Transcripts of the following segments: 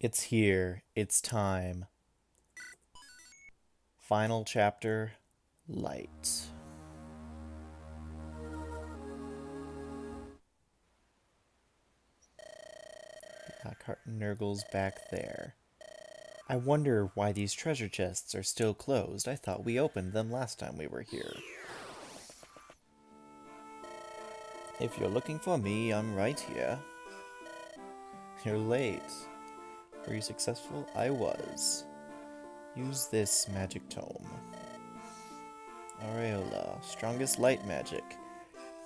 It's here. It's time. Final chapter, Light. Nergal's back there. I wonder why these treasure chests are still closed. I thought we opened them last time we were here. If you're looking for me, I'm right here. You're late. Were you successful? I was. Use this magic tome. Aureola, strongest light magic.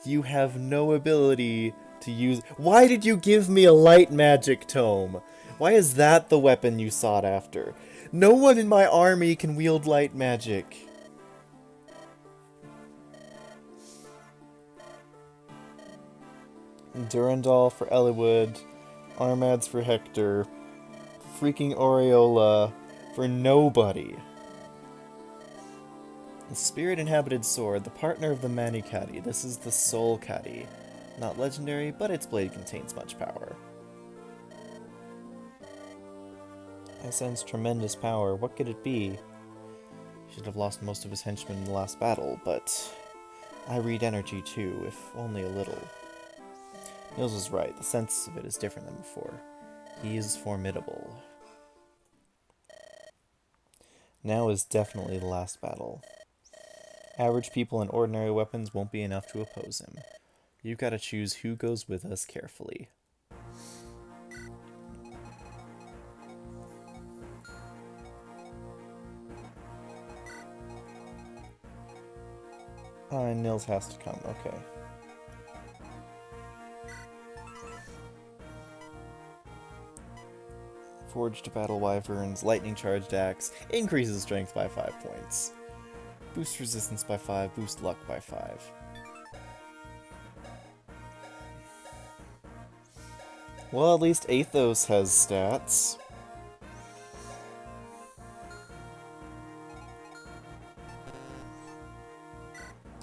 You have no ability to use... Why did you give me a light magic tome? Why is that the weapon you sought after? No one in my army can wield light magic. Durandal for Eliwood, Armads for Hector, freaking Aureola for nobody. The spirit-inhabited sword, the partner of the Manikadi. This is the Soul Kadi. Not legendary, but its blade contains much power. I sense tremendous power. What could it be? He should have lost most of his henchmen in the last battle, but I read energy too, if only a little. Niels was right. The sense of it is different than before. He is formidable. Now is definitely the last battle. Average people and ordinary weapons won't be enough to oppose him. You've got to choose who goes with us carefully. Nils has to come, okay. Forged Battle Wyverns, Lightning Charged Axe, increases strength by 5 points. Boost resistance by 5, boost luck by 5. Well, at least Athos has stats.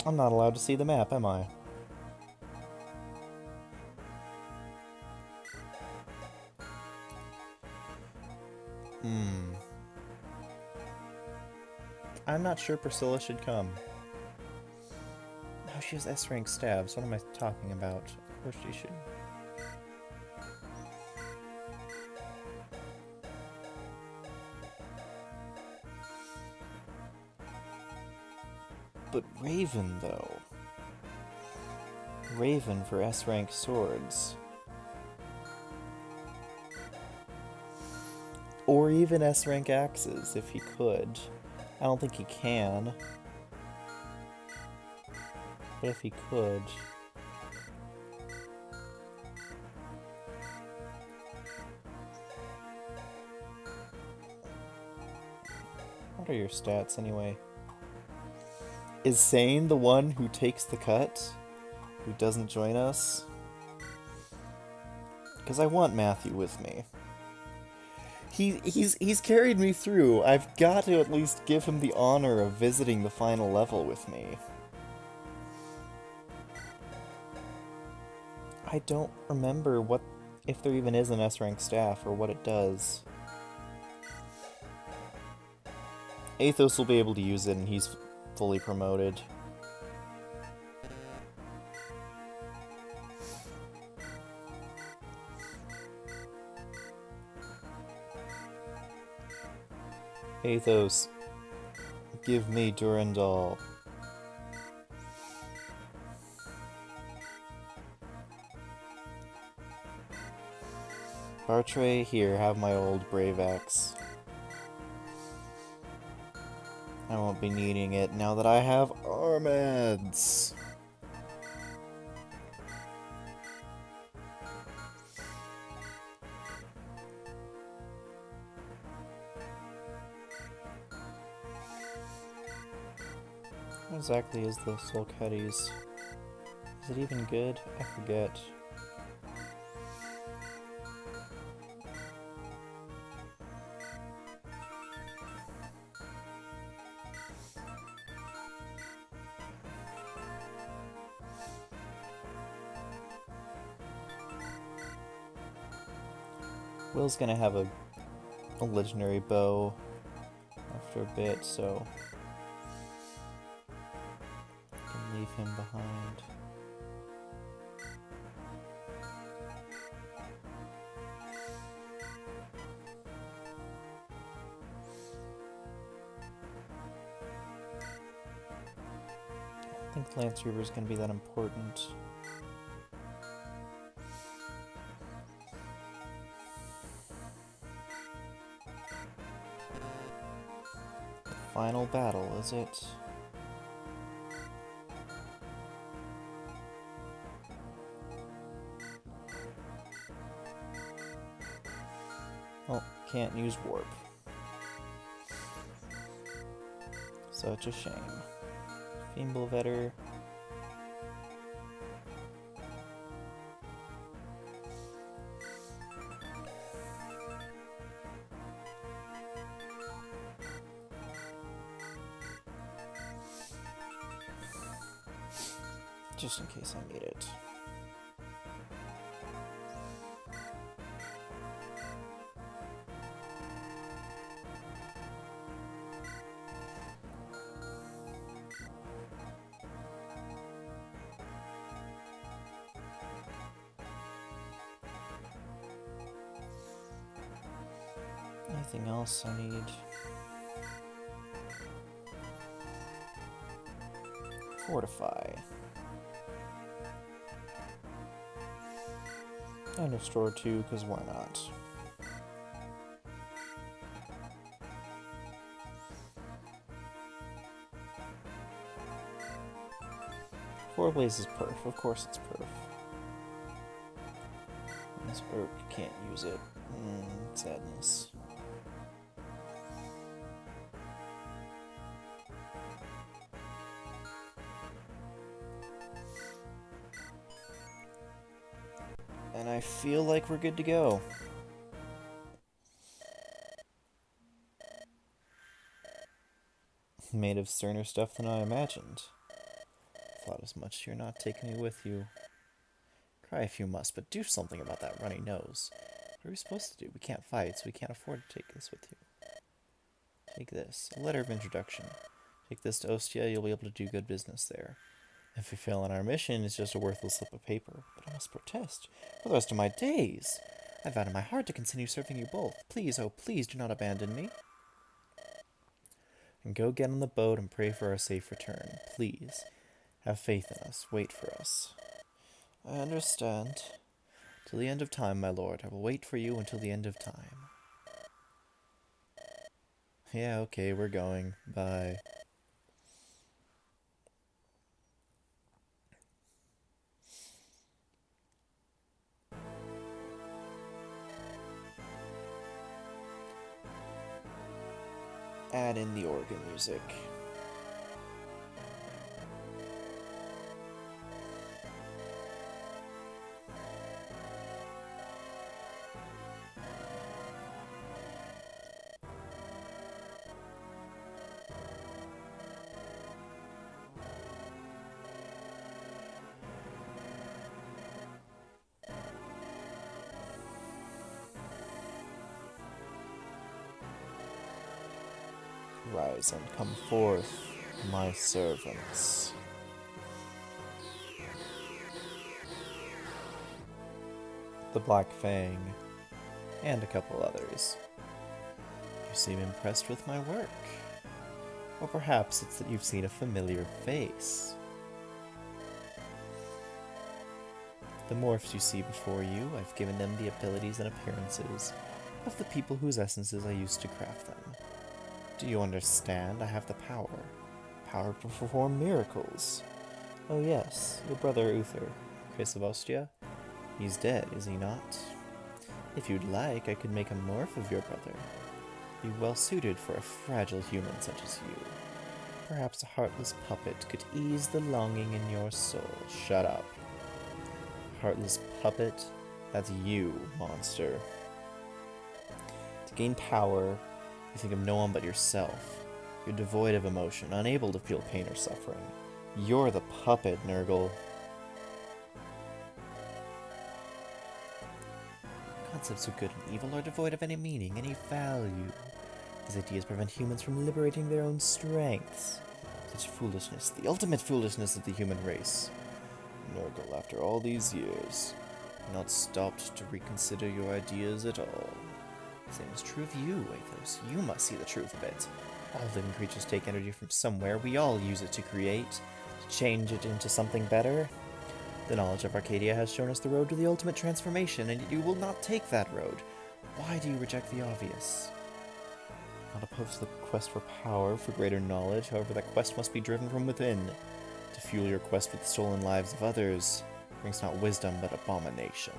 I'm not allowed to see the map, am I? I'm not sure Priscilla should come. Oh, she has S-rank stabs. What am I talking about? Of course she should. But Raven, though. Raven for S-rank swords. Or even S-rank axes, if he could. I don't think he can. But if he could... What are your stats, anyway? Is Sain the one who takes the cut? Who doesn't join us? Because I want Matthew with me. He's carried me through. I've got to at least give him the honor of visiting the final level with me. I don't remember what, if there even is an S-rank staff or what it does. Athos will be able to use it and he's fully promoted. Athos, give me Durandal. Bartray, here, have my old Brave Axe. I won't be needing it now that I have Armads. What exactly is the Soul Cuddies? Is it even good? I forget. Will's gonna have a a legendary bow after a bit, so I can leave him behind. I don't think Lance Reaver is going to be that important. Final battle, is it? Oh, can't use warp. Such a shame. Feeble Vetter. Just in case I need it. Anything else I need? Fortify. And restore 2, because why not? Four Blaze is perf. Of course it's perf. This Urk can't use it. Sadness. And I feel like we're good to go. Made of sterner stuff than I imagined. Thought as much. You're not taking me with you. Cry if you must, but do something about that runny nose. What are we supposed to do? We can't fight, so we can't afford to take this with you. Take this. A letter of introduction. Take this to Ostia, you'll be able to do good business there. If we fail on our mission, it's just a worthless slip of paper. But I must protest for the rest of my days. I vowed in my heart to continue serving you both. Please, oh please, do not abandon me. And go get on the boat and pray for our safe return. Please. Have faith in us. Wait for us. I understand. Till the end of time, my lord. I will wait for you until the end of time. Yeah, okay, we're going. Bye. Add in the organ music. Rise and come forth, my servants. The Black Fang, and a couple others. You seem impressed with my work. Or perhaps it's that you've seen a familiar face. The morphs you see before you, I've given them the abilities and appearances of the people whose essences I used to craft them. Do you understand? I have the power. Power to perform miracles. Oh yes, your brother Uther, Chris of Ostia. He's dead, is he not? If you'd like, I could make a morph of your brother. Be well suited for a fragile human such as you. Perhaps a heartless puppet could ease the longing in your soul. Shut up. Heartless puppet? That's you, monster. To gain power, you think of no one but yourself. You're devoid of emotion, unable to feel pain or suffering. You're the puppet, Nergal. God, concepts of good and evil are devoid of any meaning, any value. These ideas prevent humans from liberating their own strengths. Such foolishness, the ultimate foolishness of the human race. Nergal, after all these years, not stopped to reconsider your ideas at all. Same is true of you, Athos. You must see the truth of it. All living creatures take energy from somewhere. We all use it to create, to change it into something better. The knowledge of Arcadia has shown us the road to the ultimate transformation, and you will not take that road. Why do you reject the obvious? Not opposed to the quest for power, for greater knowledge, however that quest must be driven from within. To fuel your quest with the stolen lives of others brings not wisdom but abomination.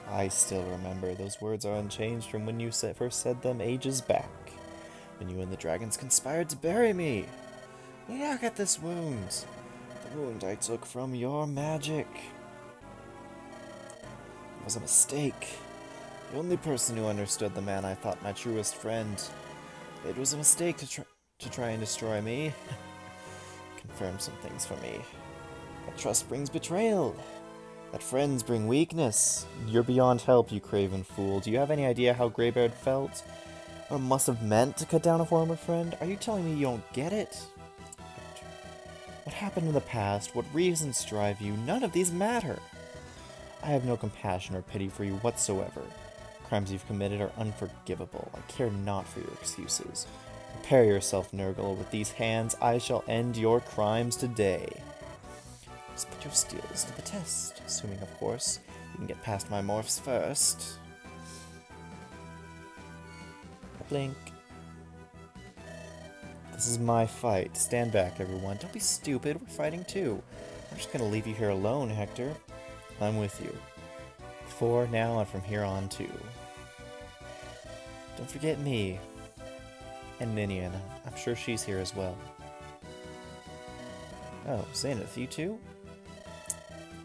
I still remember, those words are unchanged from when you first said them ages back, when you and the dragons conspired to bury me. Look at this wound. The wound I took from your magic. It was a mistake. The only person who understood the man I thought my truest friend. It was a mistake to try and destroy me. Confirm some things for me. That trust brings betrayal. That friends bring weakness. You're beyond help, you craven fool. Do you have any idea how Greybeard felt? Or must have meant to cut down a former friend? Are you telling me you don't get it? What happened in the past? What reasons drive you? None of these matter. I have no compassion or pity for you whatsoever. Crimes you've committed are unforgivable. I care not for your excuses. Prepare yourself, Nergal. With these hands, I shall end your crimes today. Just put your skills to the test, assuming, of course, you can get past my morphs first. Blink. This is my fight. Stand back, everyone. Don't be stupid. We're fighting too. I'm just gonna leave you here alone, Hector. I'm with you. For now and from here on too. Don't forget me. And Ninian. I'm sure she's here as well. Oh, Zenith, you too?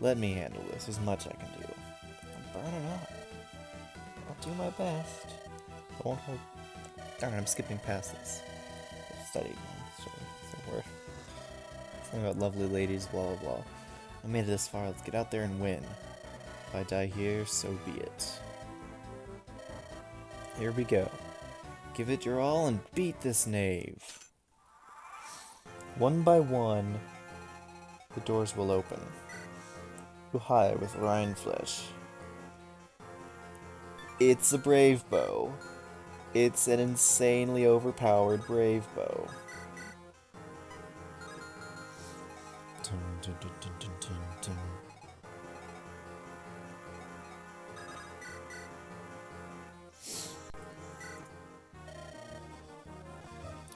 Let me handle this. There's much I can do. I'm burning up. I'll do my best. I won't hold... Darn, I'm skipping past this. I've studied. Something about lovely ladies, blah blah blah. I made it this far. Let's get out there and win. If I die here, so be it. Here we go. Give it your all and beat this knave. One by one, the doors will open. Go high with Rhine flesh. It's a brave bow. It's an insanely overpowered brave bow. Dun, dun, dun, dun, dun, dun, dun.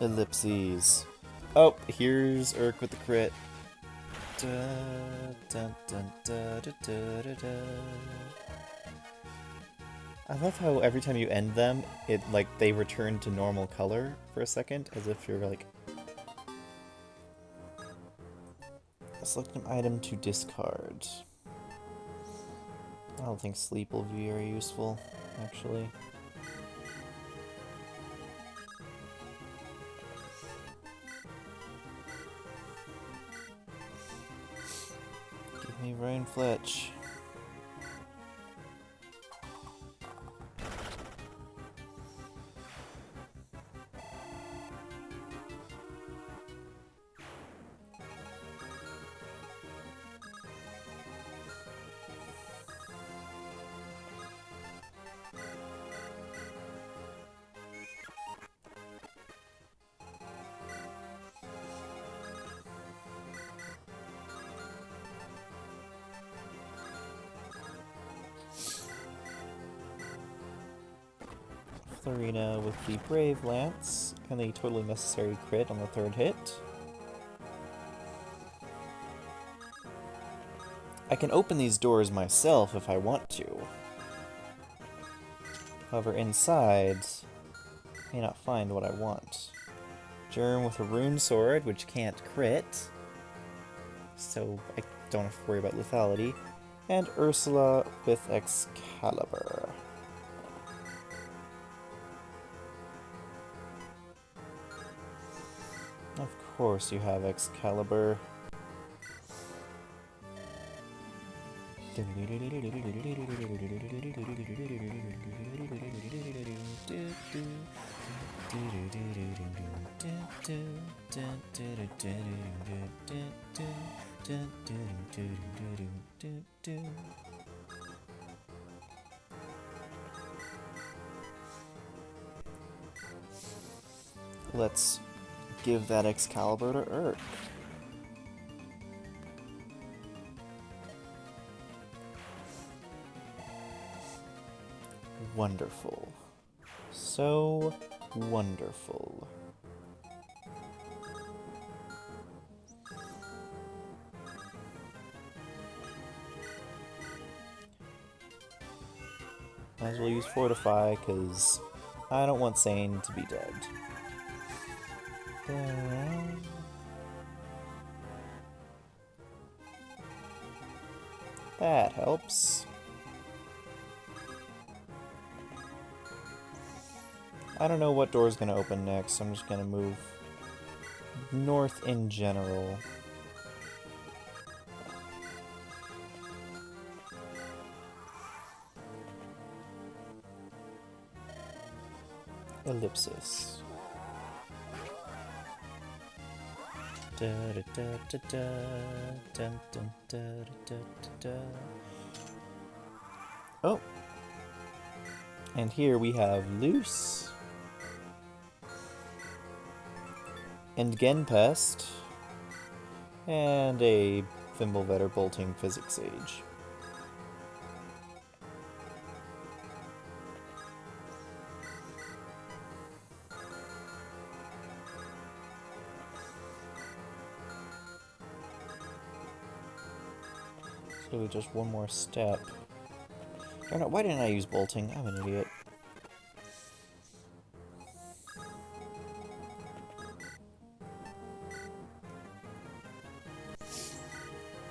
Ellipses. Oh, here's Urk with the crit. Da, dun, dun, da, da, da, da, da. I love how every time you end them, they return to normal color for a second, as if you're like... Select an item to discard. I don't think sleep will be very useful, actually. Give me Rain Fletch. Florina with the Brave Lance, and a totally necessary crit on the third hit. I can open these doors myself if I want to. However, inside, I may not find what I want. Germ with a rune sword, which can't crit, so I don't have to worry about lethality. And Ursula with Excalibur. Of course you have Excalibur. Let's give that Excalibur to Urk. Wonderful. So wonderful. Might as well use Fortify, because I don't want Sain to be dead. That helps. I don't know what door's gonna open next, so I'm just gonna move north in general. Ellipsis. Da, da, da, da, da, dun, dun, da, da, da, da. Oh! And here we have Loose. And Genpest. And a Thimblevetter Bolting Physics Sage. So just one more step. Darn it, why didn't I use Bolting? I'm an idiot.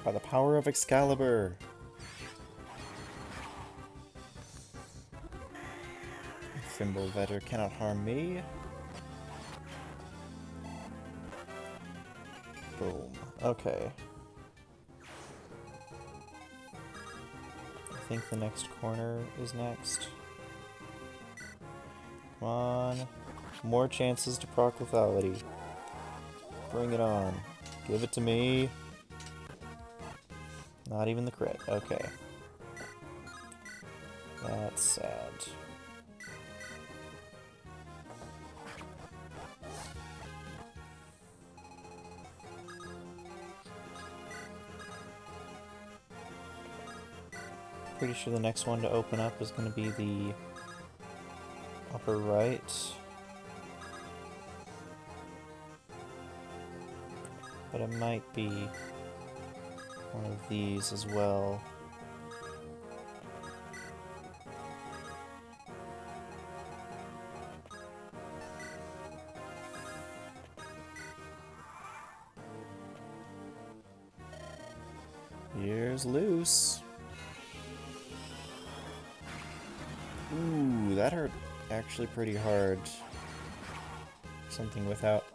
By the power of Excalibur! Thimblevetter cannot harm me. Boom. Okay. I think the next corner is next. Come on. More chances to proc lethality. Bring it on. Give it to me. Not even the crit. Okay. That's sad. Pretty sure the next one to open up is going to be the upper right. But it might be one of these as well. Here's Loose. Ooh, that hurt actually pretty hard. Something without...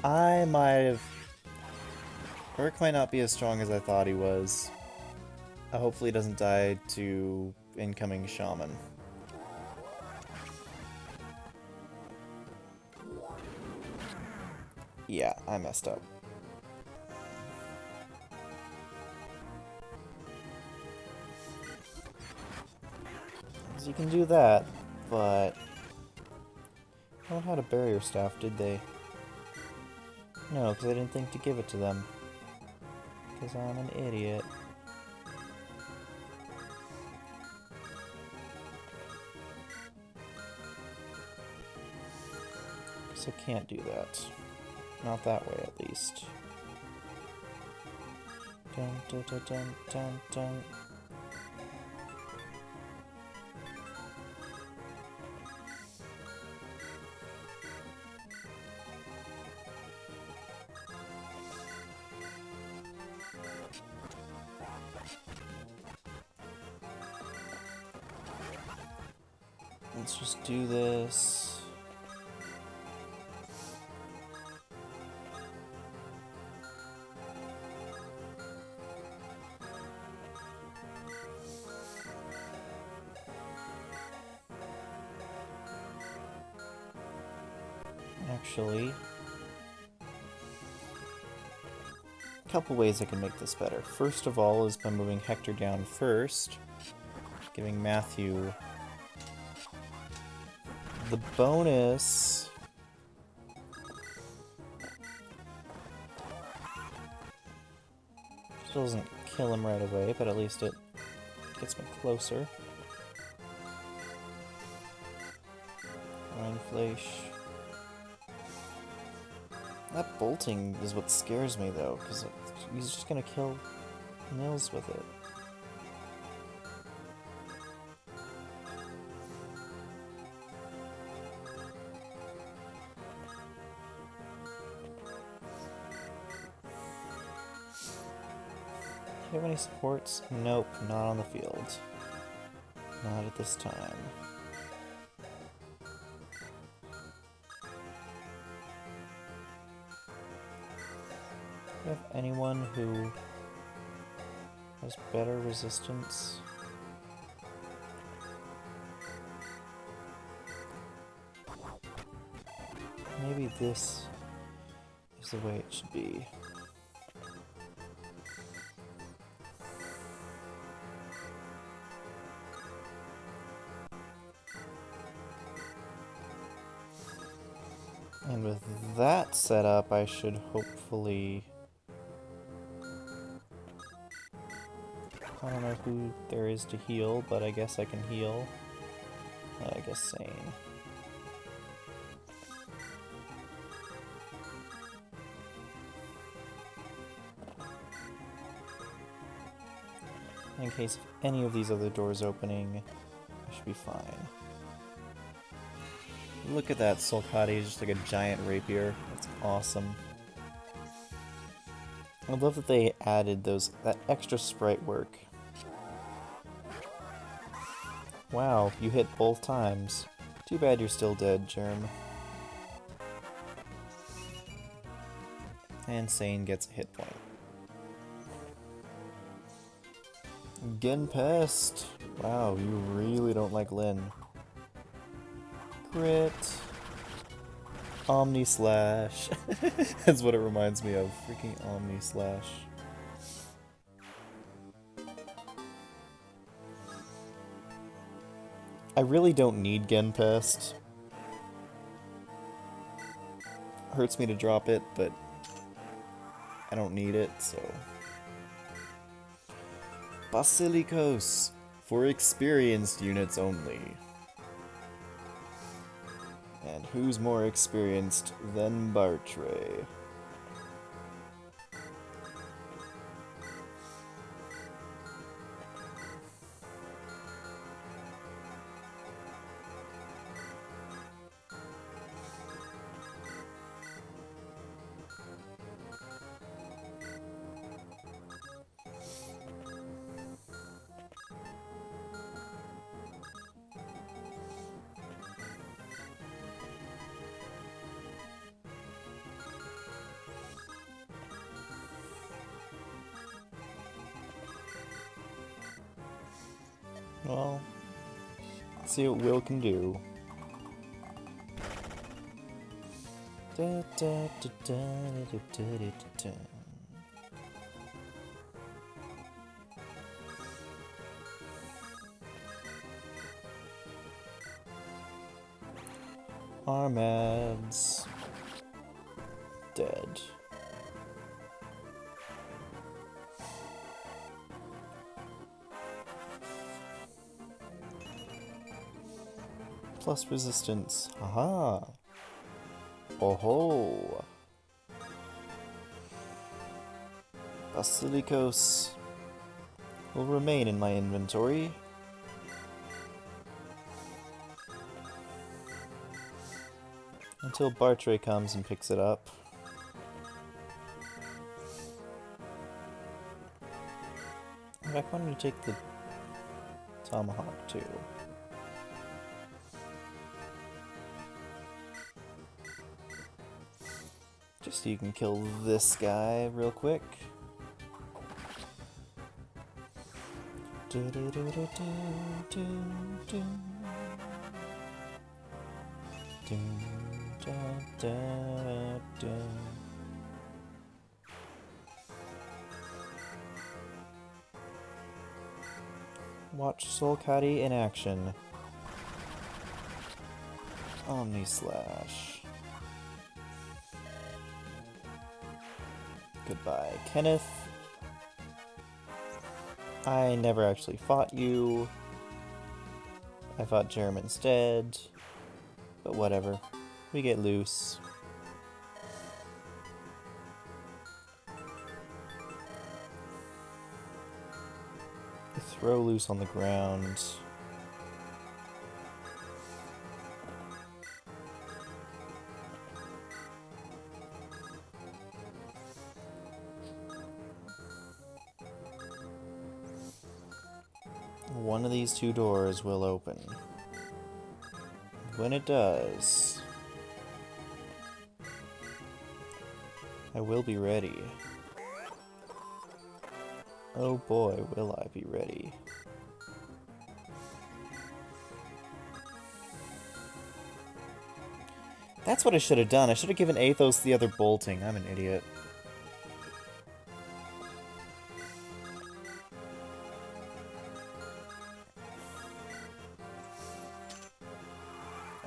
I might have... Urk might not be as strong as I thought he was. Hopefully he doesn't die to incoming Shaman. Yeah, I messed up. So you can do that, but... No one had a barrier staff, did they? No, because I didn't think to give it to them. Because I'm an idiot. Guess I can't do that. Not that way, at least. Dun, dun, dun, dun, dun, dun. Let's just do this. Actually, a couple ways I can make this better. First of all is by moving Hector down first, giving Matthew the bonus. Still doesn't kill him right away, but at least it gets me closer. Flash. That bolting is what scares me though, because he's just gonna kill Nils with it. Do you have any supports? Nope, not on the field. Not at this time. Do you have anyone who has better resistance? Maybe this is the way it should be. And with that set up, I should hopefully... I don't know who there is to heal, but I guess I can heal. I guess Sain. In case of any of these other doors opening, I should be fine. Look at that, Sulcati, just like a giant rapier. That's awesome. I love that they added that extra sprite work. Wow, you hit both times. Too bad you're still dead, Germ. And Sain gets a hit point. Genpest! Wow, you really don't like Lyn. Crit. Omni Slash. That's what it reminds me of. Freaking Omni Slash. I really don't need Genpest. Hurts me to drop it, but I don't need it, so... Basilicos! For experienced units only. And who's more experienced than Bartray? Well, let's see what Will can do. Armad's dead. Plus resistance. Haha. Oh ho. Basilicos will remain in my inventory. Until Bartray comes and picks it up. In fact, why don't you take the Tomahawk too? Just so you can kill this guy real quick. Da, da, da. Watch Soul Caddy in action. Omni Slash. Goodbye, Kenneth. I never actually fought you. I fought Jerem instead. But whatever. We get loose. We throw loose on the ground. One of these two doors will open. When it does, I will be ready. Oh boy, will I be ready. That's what I should have done. I should have given Athos the other bolting. I'm an idiot.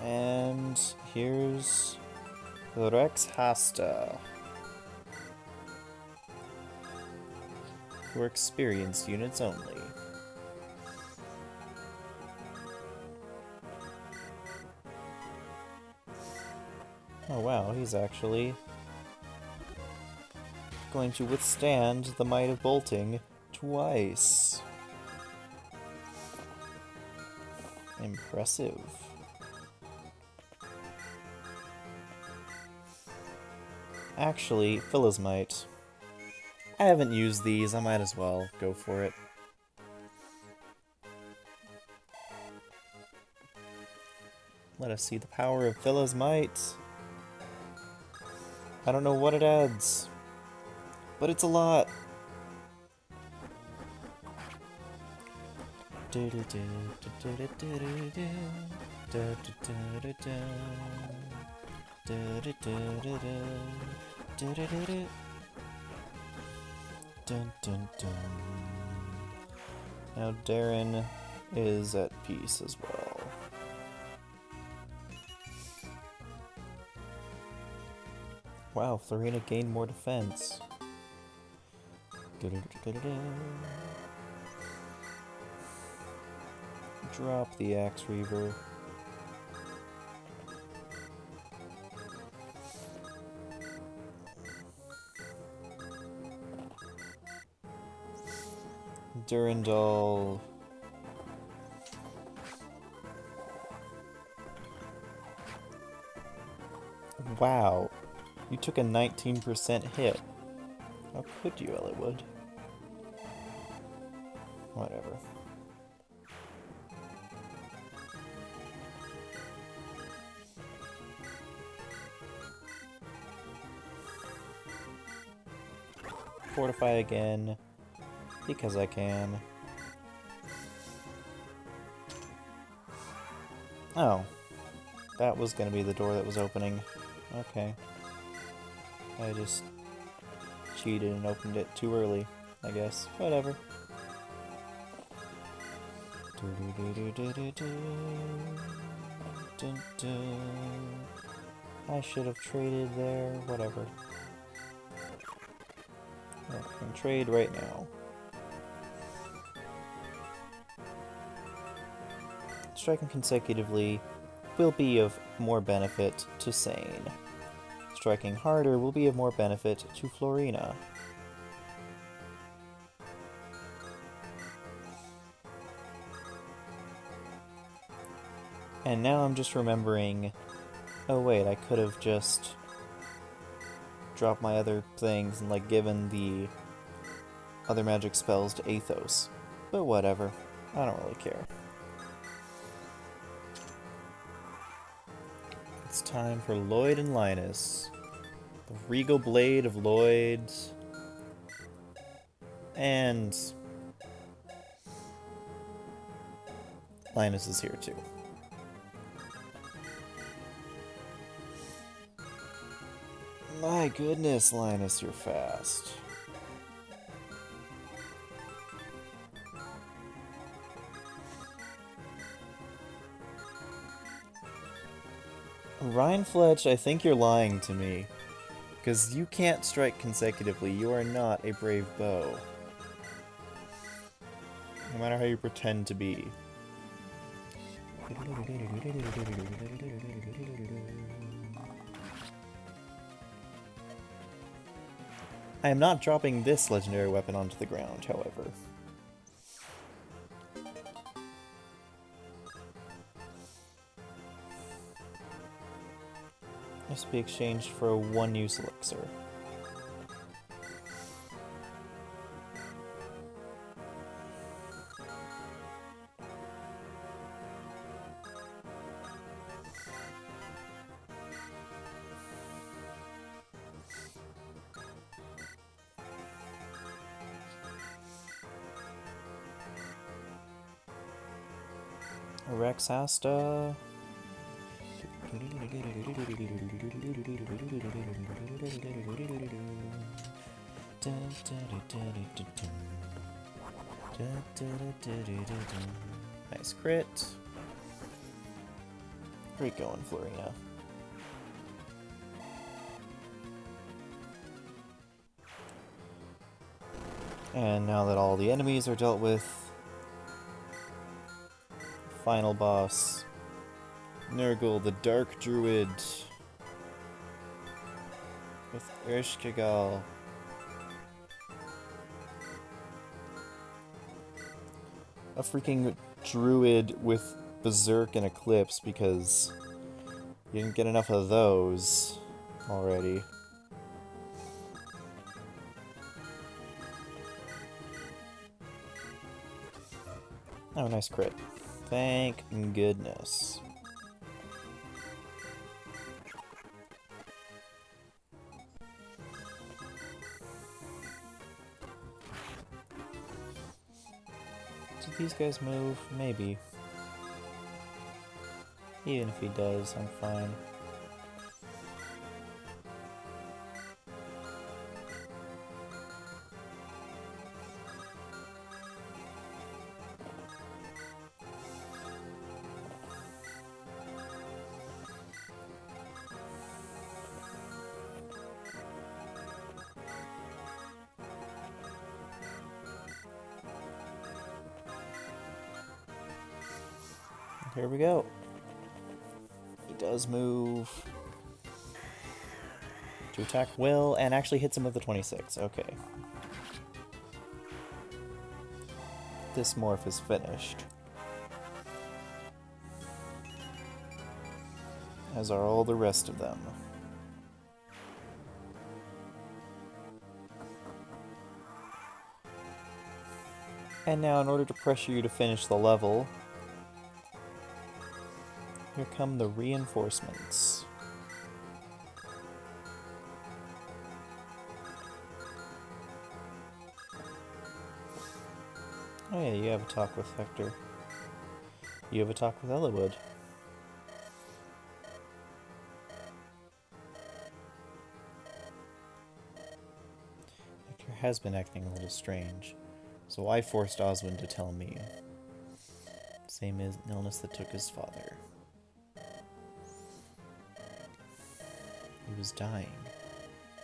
And here's Rex Hasta. For experienced units only. Oh wow, he's actually going to withstand the might of bolting twice. Impressive. Actually, Philismite. I haven't used these, I might as well go for it. Let us see the power of Philismite. I don't know what it adds, but it's a lot. Dun, dun, dun. Now Darren is at peace as well. Wow, Florina gained more defense. Drop the Axe Reaver. Durandal. Wow, you took a 19% hit. How could you, Elliotwood? Whatever. Fortify again. Because I can. Oh. That was gonna be the door that was opening. Okay. I just cheated and opened it too early, I guess. Whatever. I should have traded there. Whatever. I can trade right now. Striking consecutively will be of more benefit to Sain. Striking harder will be of more benefit to Florina. And now I'm just remembering, oh wait, I could have just dropped my other things and like given the other magic spells to Athos. But whatever, I don't really care. It's time for Lloyd and Linus. The Regal Blade of Lloyd. And Linus is here too. My goodness, Linus, you're fast. Ryan Fletch, I think you're lying to me. Because you can't strike consecutively. You are not a brave bow. No matter how you pretend to be. I am not dropping this legendary weapon onto the ground, however. This will be exchanged for a one-use elixir. Rex Hasta. Nice crit. Great going, Florina. And now that all the enemies are dealt with, final boss, Nergal, the Dark Druid, with Ershkigal. A freaking druid with Berserk and Eclipse because you didn't get enough of those already. Oh, nice crit. Thank goodness. Did these guys move? Maybe. Even if he does, I'm fine. Here we go. He does move to attack Will and actually hits him with the 26. Okay. This morph is finished. As are all the rest of them. And now, in order to pressure you to finish the level, here come the reinforcements. Oh yeah, you have a talk with Hector. You have a talk with Ellawood. Hector has been acting a little strange, so I forced Oswin to tell me. Same as an illness that took his father. He was dying,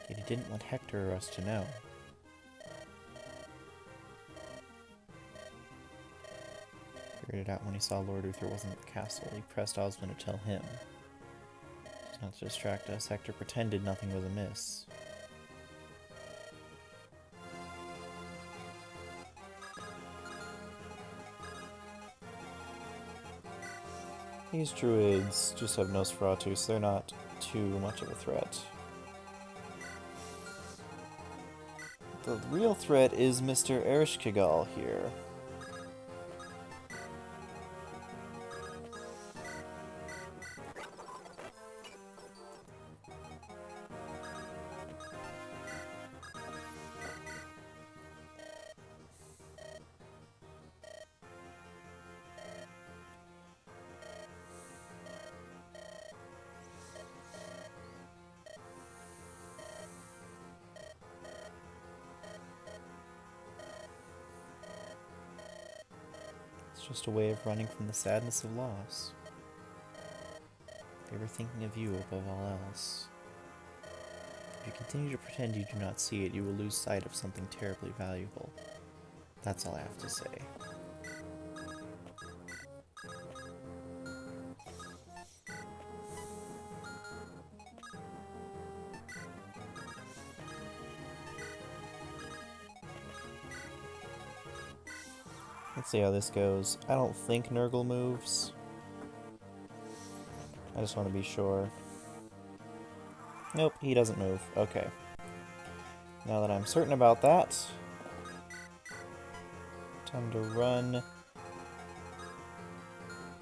yet he didn't want Hector or us to know. Figured it out when he saw Lord Uther wasn't at the castle. He pressed Oswin to tell him. Not to distract us, Hector pretended nothing was amiss. These druids just have Nosferatu, so they're not too much of a threat. The real threat is Mr. Ershkigal here. It's just a way of running from the sadness of loss. They were thinking of you above all else. If you continue to pretend you do not see it, you will lose sight of something terribly valuable. That's all I have to say. Let's see how this goes. I don't think Nergal moves. I just want to be sure. Nope, he doesn't move. Okay. Now that I'm certain about that, time to run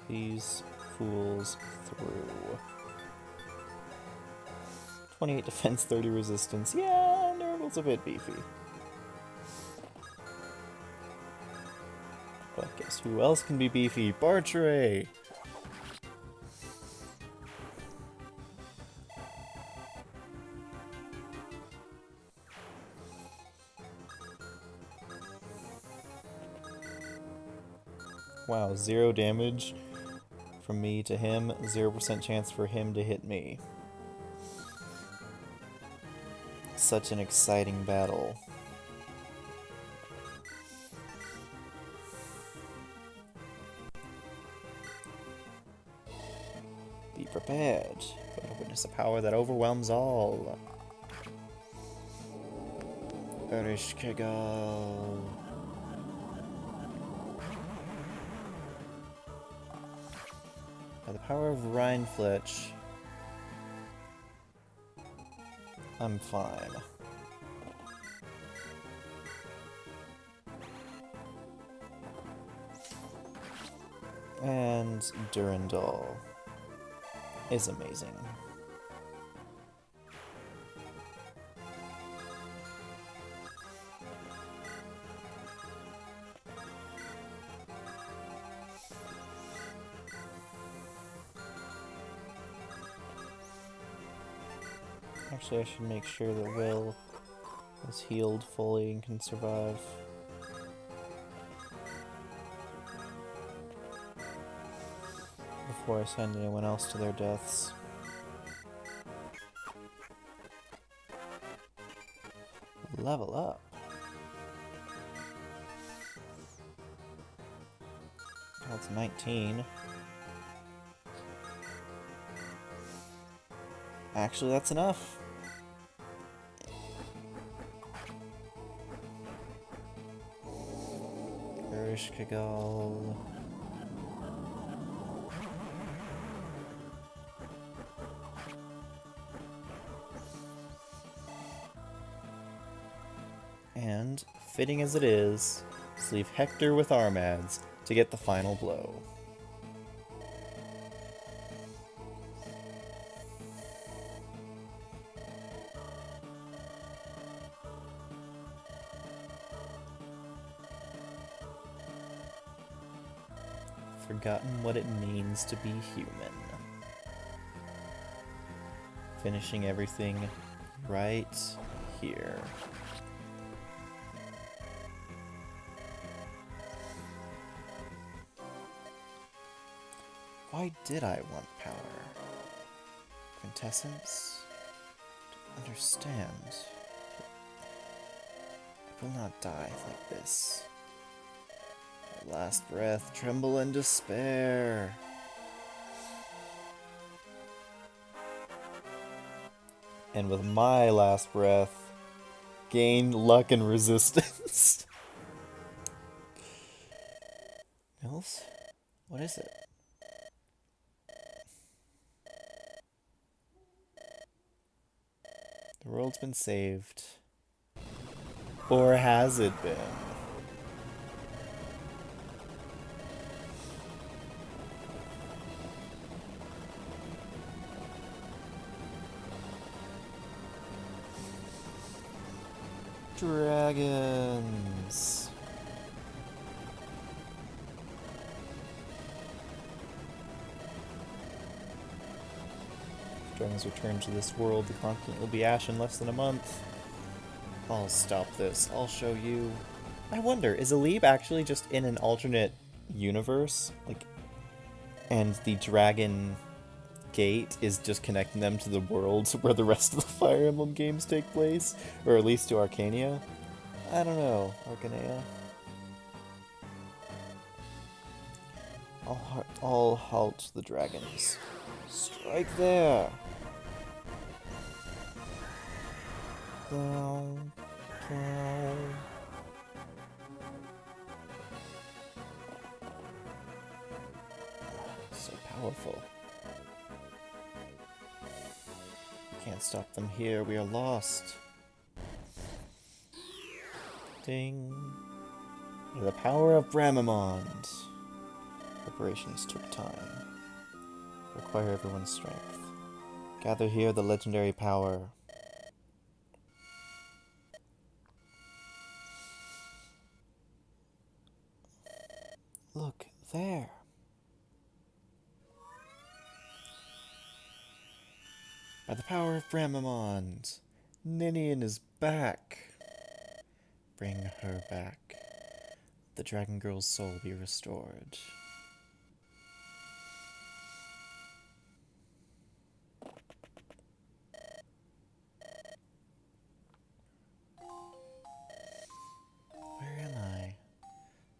these fools through. 28 defense, 30 resistance. Yeah, Nergal's a bit beefy. But guess who else can be beefy? Bartray! Wow, 0 damage from me to him, 0% chance for him to hit me. Such an exciting battle. Be prepared. Going to witness a power that overwhelms all. Erishkigal. By the power of Rhinefletch, I'm fine. And Durandal is amazing. Actually, I should make sure that Will is healed fully and can survive. Before I send anyone else to their deaths. Level up. That's 19. Actually, that's enough. Erishkigal. And, fitting as it is, let's leave Hector with Armads to get the final blow. Forgotten what it means to be human. Finishing everything right here. Why did I want power? Quintessence? To understand. I will not die like this. My last breath, tremble in despair. And with my last breath, gain luck and resistance. Mills? What is it? The world's been saved. Or has it been? Dragons. If dragons return to this world, the continent will be ash in less than a month. I'll stop this. I'll show you. I wonder, is Alib actually just in an alternate universe, like, and the dragon gate is just connecting them to the world where the rest of the Fire Emblem games take place, or at least to Arcania. I don't know, Arcanea. I'll halt the dragons. Strike there! Down, down. So powerful. Can't stop them here, we are lost. Ding. The power of Bramimond. Preparations took time. Require everyone's strength. Gather here the legendary power. Look, there. By the power of Bramimond, Ninian is back. Bring her back. The dragon girl's soul be restored. Where am I?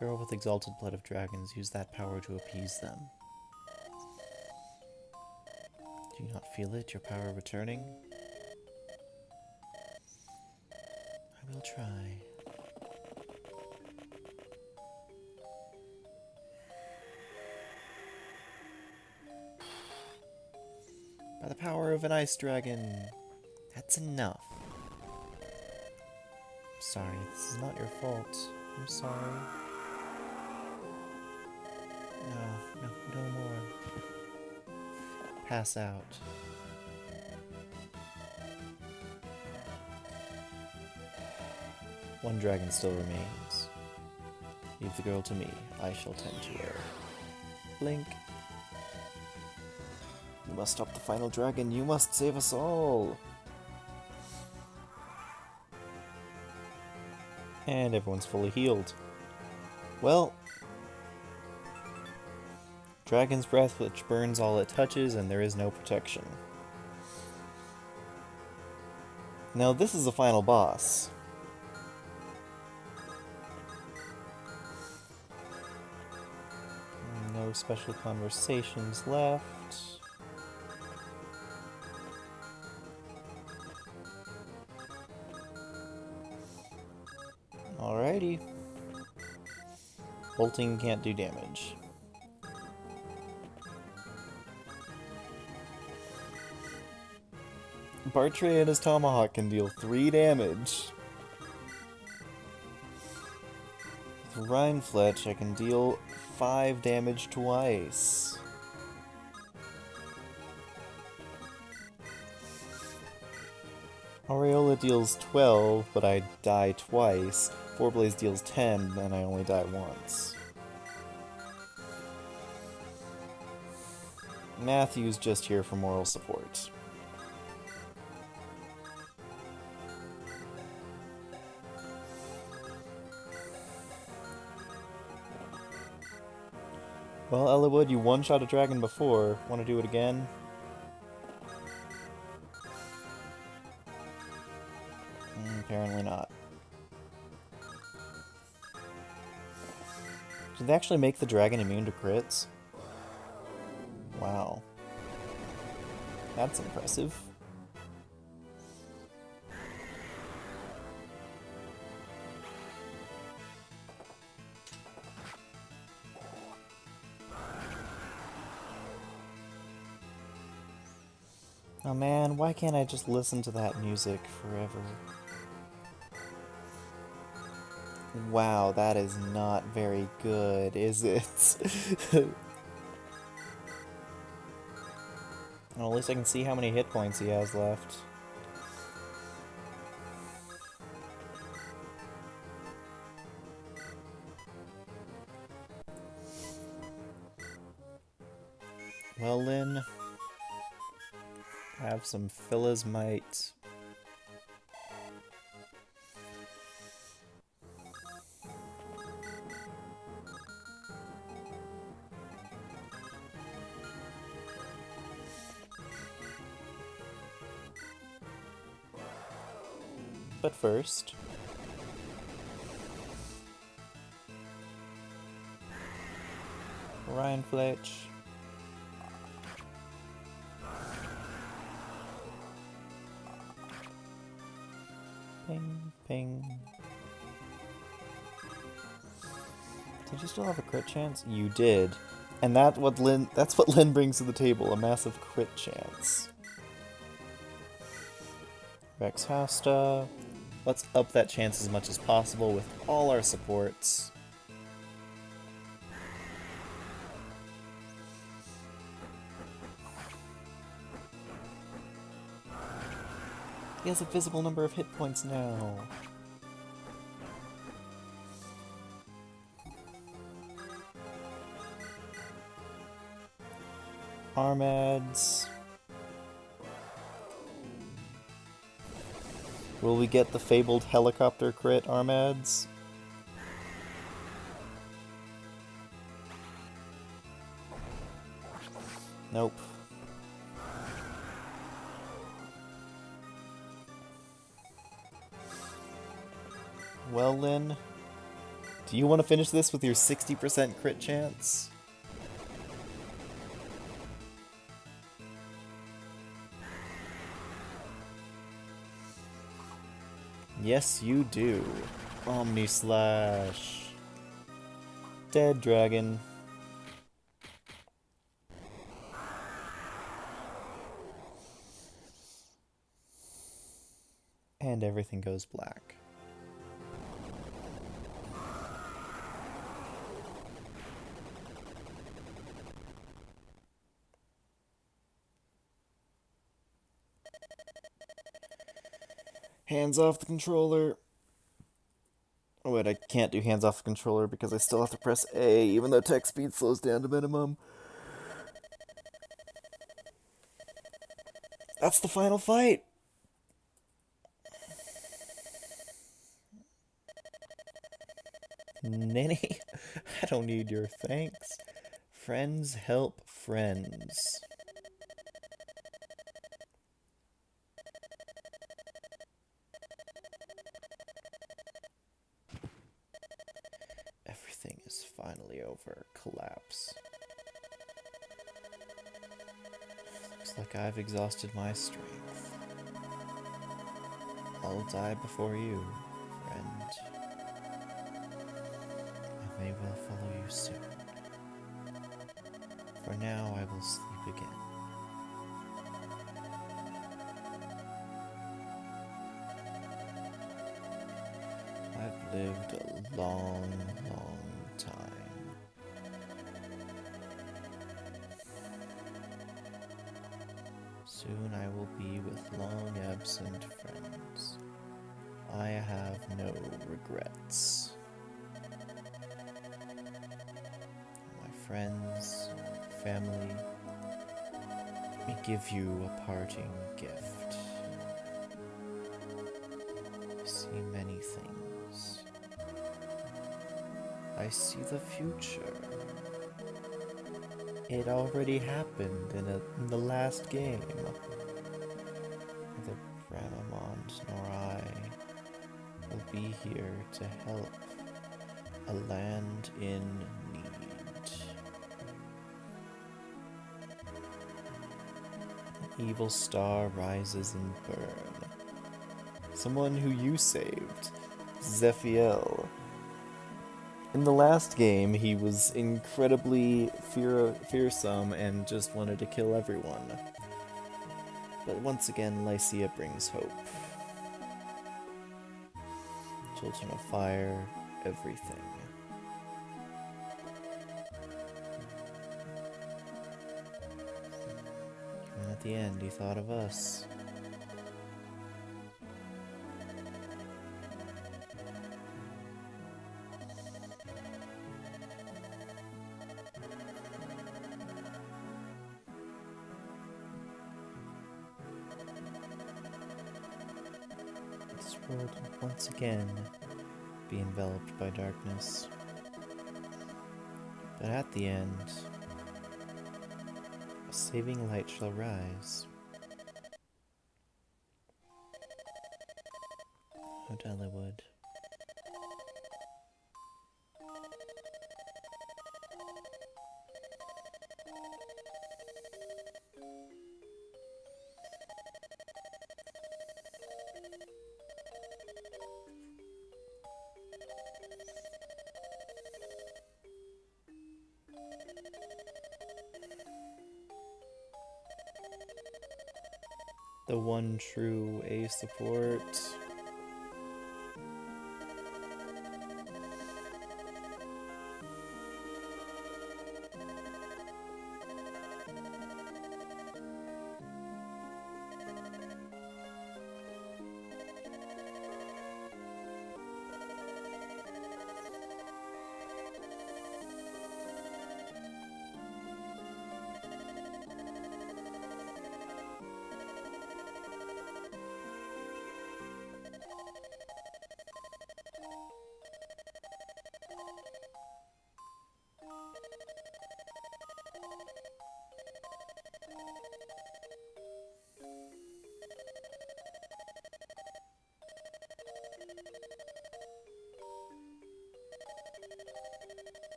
Girl with exalted blood of dragons, use that power to appease them. Do you not feel it, your power returning? I will try. By the power of an ice dragon. That's enough. Sorry, this is not your fault. I'm sorry. No more. Pass out. One dragon still remains. Leave the girl to me. I shall tend to her. Blink. You must stop the final dragon. You must save us all. And everyone's fully healed. Well, Dragon's Breath, which burns all it touches, and there is no protection. Now this is the final boss. No special conversations left. Alrighty. Bolting can't do damage. Bartray and his tomahawk can deal 3 damage. With Rhinefletch, I can deal 5 damage twice. Aureola deals 12, but I die twice. Forblaze deals 10, and I only die once. Matthew's just here for moral support. Well, Ellawood, you one-shot a dragon before. Want to do it again? Apparently not. Did they actually make the dragon immune to crits? Wow. That's impressive. Oh man, why can't I just listen to that music forever? Wow, that is not very good, is it? Well, at least I can see how many hit points he has left. Well then, have some Philizmite. But first... Ryan Fletch. Ping, ping. Did you still have a crit chance? You did. And that's what Lynn brings to the table, a massive crit chance. Rex Hasta. Let's up that chance as much as possible with all our supports. He has a visible number of hit points now. Armads. Will we get the fabled helicopter crit, Armads? Nope. Well, Lynn, do you want to finish this with your 60% crit chance? Yes, you do. Omni Slash. Dead Dragon. And everything goes black. Hands off the controller. Oh wait, I can't do hands off the controller because I still have to press A, even though text speed slows down to minimum. That's the final fight! Ninny? I don't need your thanks. Friends help friends. Everything is finally over. Collapse. Looks like I've exhausted my strength. I'll die before you, friend. I may well follow you soon. For now, I will sleep again. I've lived a long, long time. Soon I will be with long absent friends. I have no regrets. My friends, family, let me give you a parting gift. I see many things. I see the future. It already happened in the last game. Neither Bramamont nor I will be here to help a land in need. An evil star rises and burn. Someone who you saved, Zephiel. In the last game, he was incredibly fearsome and just wanted to kill everyone. But once again, Lycia brings hope. Children of Fire, everything. And at the end, he thought of us. This world will once again be enveloped by darkness. But at the end, a saving light shall rise. Hollywood. The one true A support.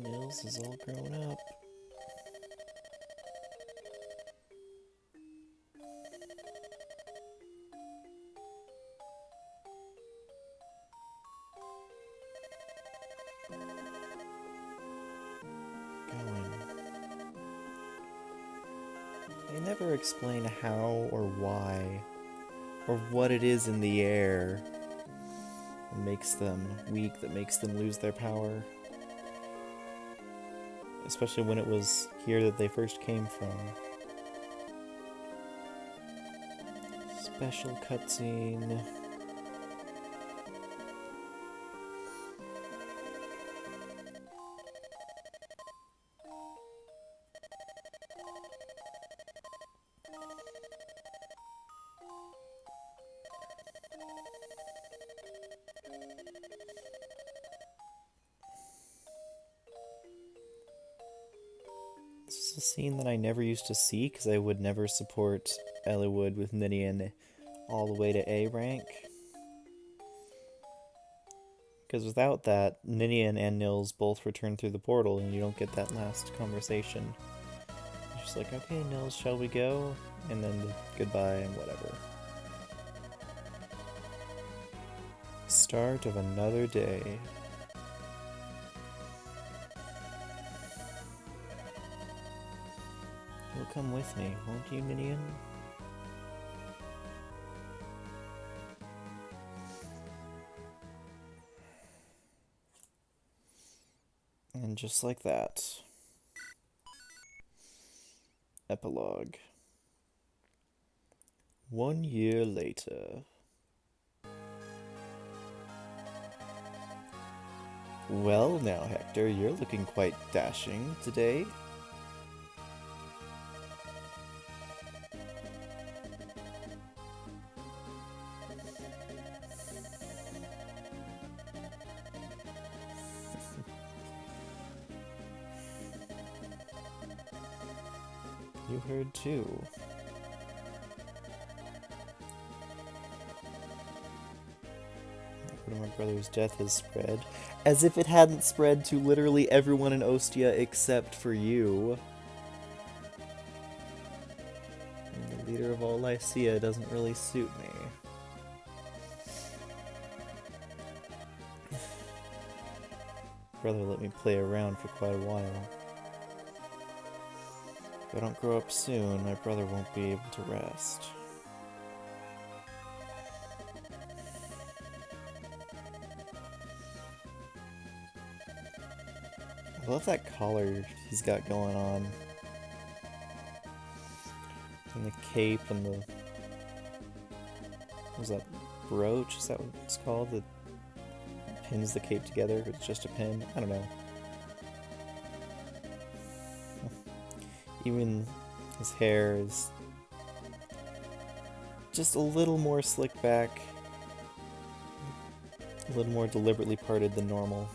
Nils is all grown up. They never explain how or why, or what it is in the air that makes them weak, that makes them lose their power. Especially when it was here that they first came from. Special cutscene. This is a scene that I never used to see because I would never support Eliwood with Ninian all the way to A rank. Because without that, Ninian and Nils both return through the portal and you don't get that last conversation. It's just like, okay, Nils, shall we go? And then the goodbye and whatever. Start of another day. You'll come with me, won't you, Ninian? And just like that. Epilogue. 1 year later. Well now, Hector, you're looking quite dashing today. You heard too. My brother's death has spread. As if it hadn't spread to literally everyone in Ostia except for you. And the leader of all Lycia doesn't really suit me. Brother let me play around for quite a while. If I don't grow up soon, my brother won't be able to rest. I love that collar he's got going on. And the cape and the... what was that? Brooch? Is that what it's called? That pins the cape together? It's just a pin? I don't know. Even his hair is just a little more slicked back. A little more deliberately parted than normal.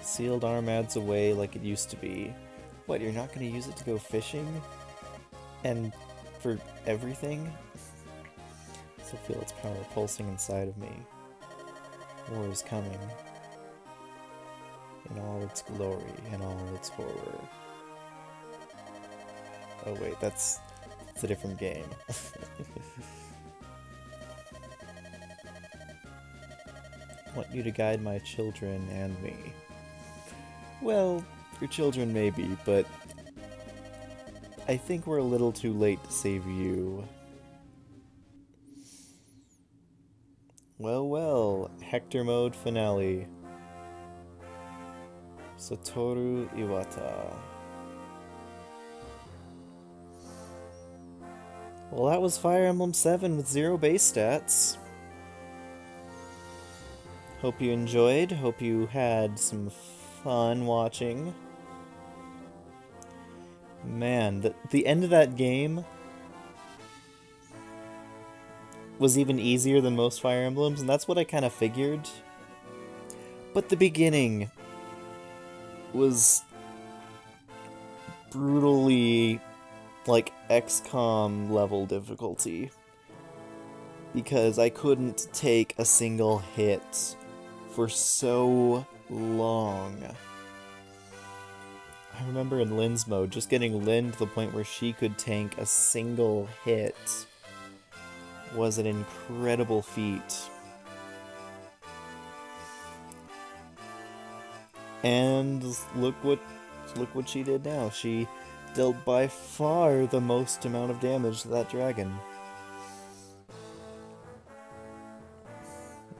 Sealed arm adds away like it used to be. What, you're not going to use it to go fishing? And for everything? I still feel its power pulsing inside of me. War is coming. In all its glory, in all its horror. Oh wait, that's a different game. Want you to guide my children and me. Well, your children may be, but I think we're a little too late to save you. Well, well, Hector mode finale. Satoru Iwata. Well, that was Fire Emblem 7 with 0 base stats. Hope you enjoyed. Hope you had some fun watching. Man, the end of that game was even easier than most Fire Emblems, and that's what I kind of figured. But the beginning was brutally like XCOM level difficulty. because I couldn't take a single hit for so long. I remember in Lynn's mode, just getting Lynn to the point where she could tank a single hit was an incredible feat. And look what she did now. She dealt by far the most amount of damage to that dragon.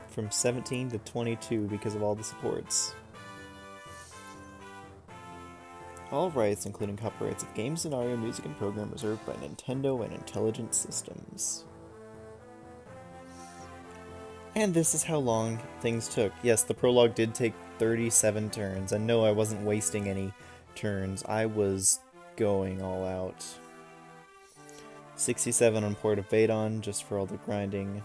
From 17 to 22 because of all the supports. All rights, including copyrights of game scenario, music, and program, reserved by Nintendo and Intelligent Systems. And this is how long things took. Yes, the prologue did take 37 turns, and no, I wasn't wasting any turns. I was going all out. 67 on Port of Vadon, just for all the grinding.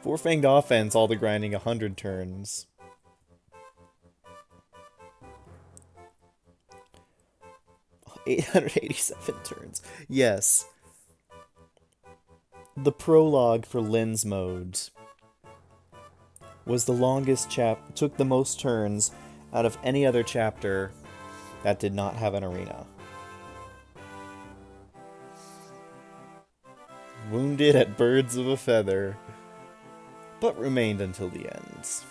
Four-Fanged Offense, all the grinding, 100 turns. $887 turns. Yes. The prologue for Lynn's mode was the longest took the most turns out of any other chapter that did not have an arena. Wounded at birds of a feather, but remained until the end.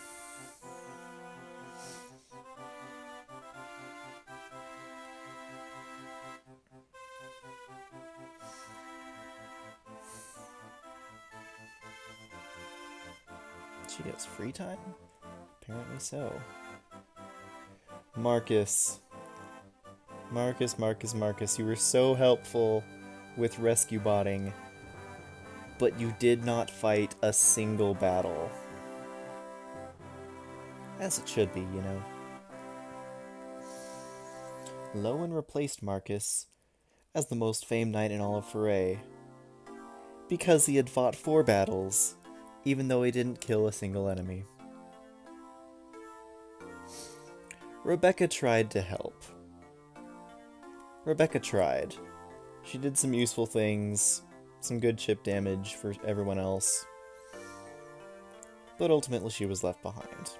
She has free time? Apparently so. Marcus, you were so helpful with rescue botting, but you did not fight a single battle. As it should be, you know. Lowen replaced Marcus as the most famed knight in all of Foray, because he had fought 4 battles, even though he didn't kill a single enemy. Rebecca tried to help. Rebecca tried. She did some useful things, some good chip damage for everyone else, but ultimately she was left behind.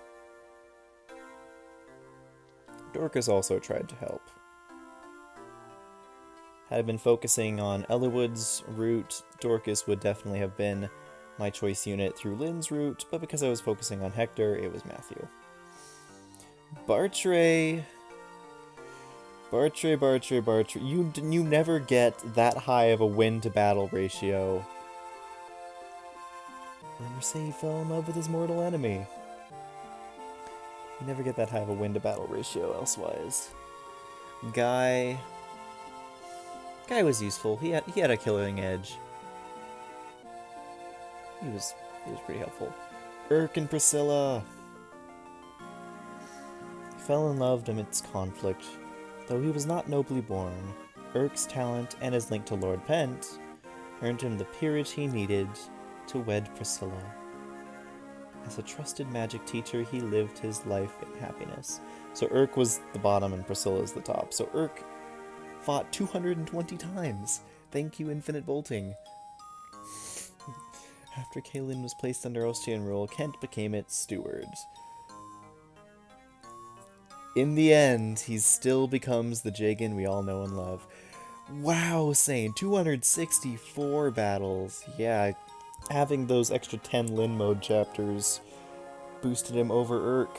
Dorcas also tried to help. Had I been focusing on Eliwood's route, Dorcas would definitely have been my choice unit through Lynn's route, but because I was focusing on Hector, it was Matthew. Bartray, you never get that high of a win-to-battle ratio. Remember, say he fell in love with his mortal enemy. You never get that high of a win-to-battle ratio elsewise. Guy was useful. He had a killing edge. He was pretty helpful. Urk and Priscilla. He fell in love amidst conflict. Though he was not nobly born, Urk's talent and his link to Lord Pent earned him the peerage he needed to wed Priscilla. As a trusted magic teacher, he lived his life in happiness. So Urk was the bottom and Priscilla's the top. So Urk fought 220 times. Thank you, Infinite Bolting. After Kaelin was placed under Ostian rule, Kent became its steward. In the end, he still becomes the Jagan we all know and love. Wow, Sain, 264 battles. Yeah, having those extra 10 Lyn mode chapters boosted him over Urk.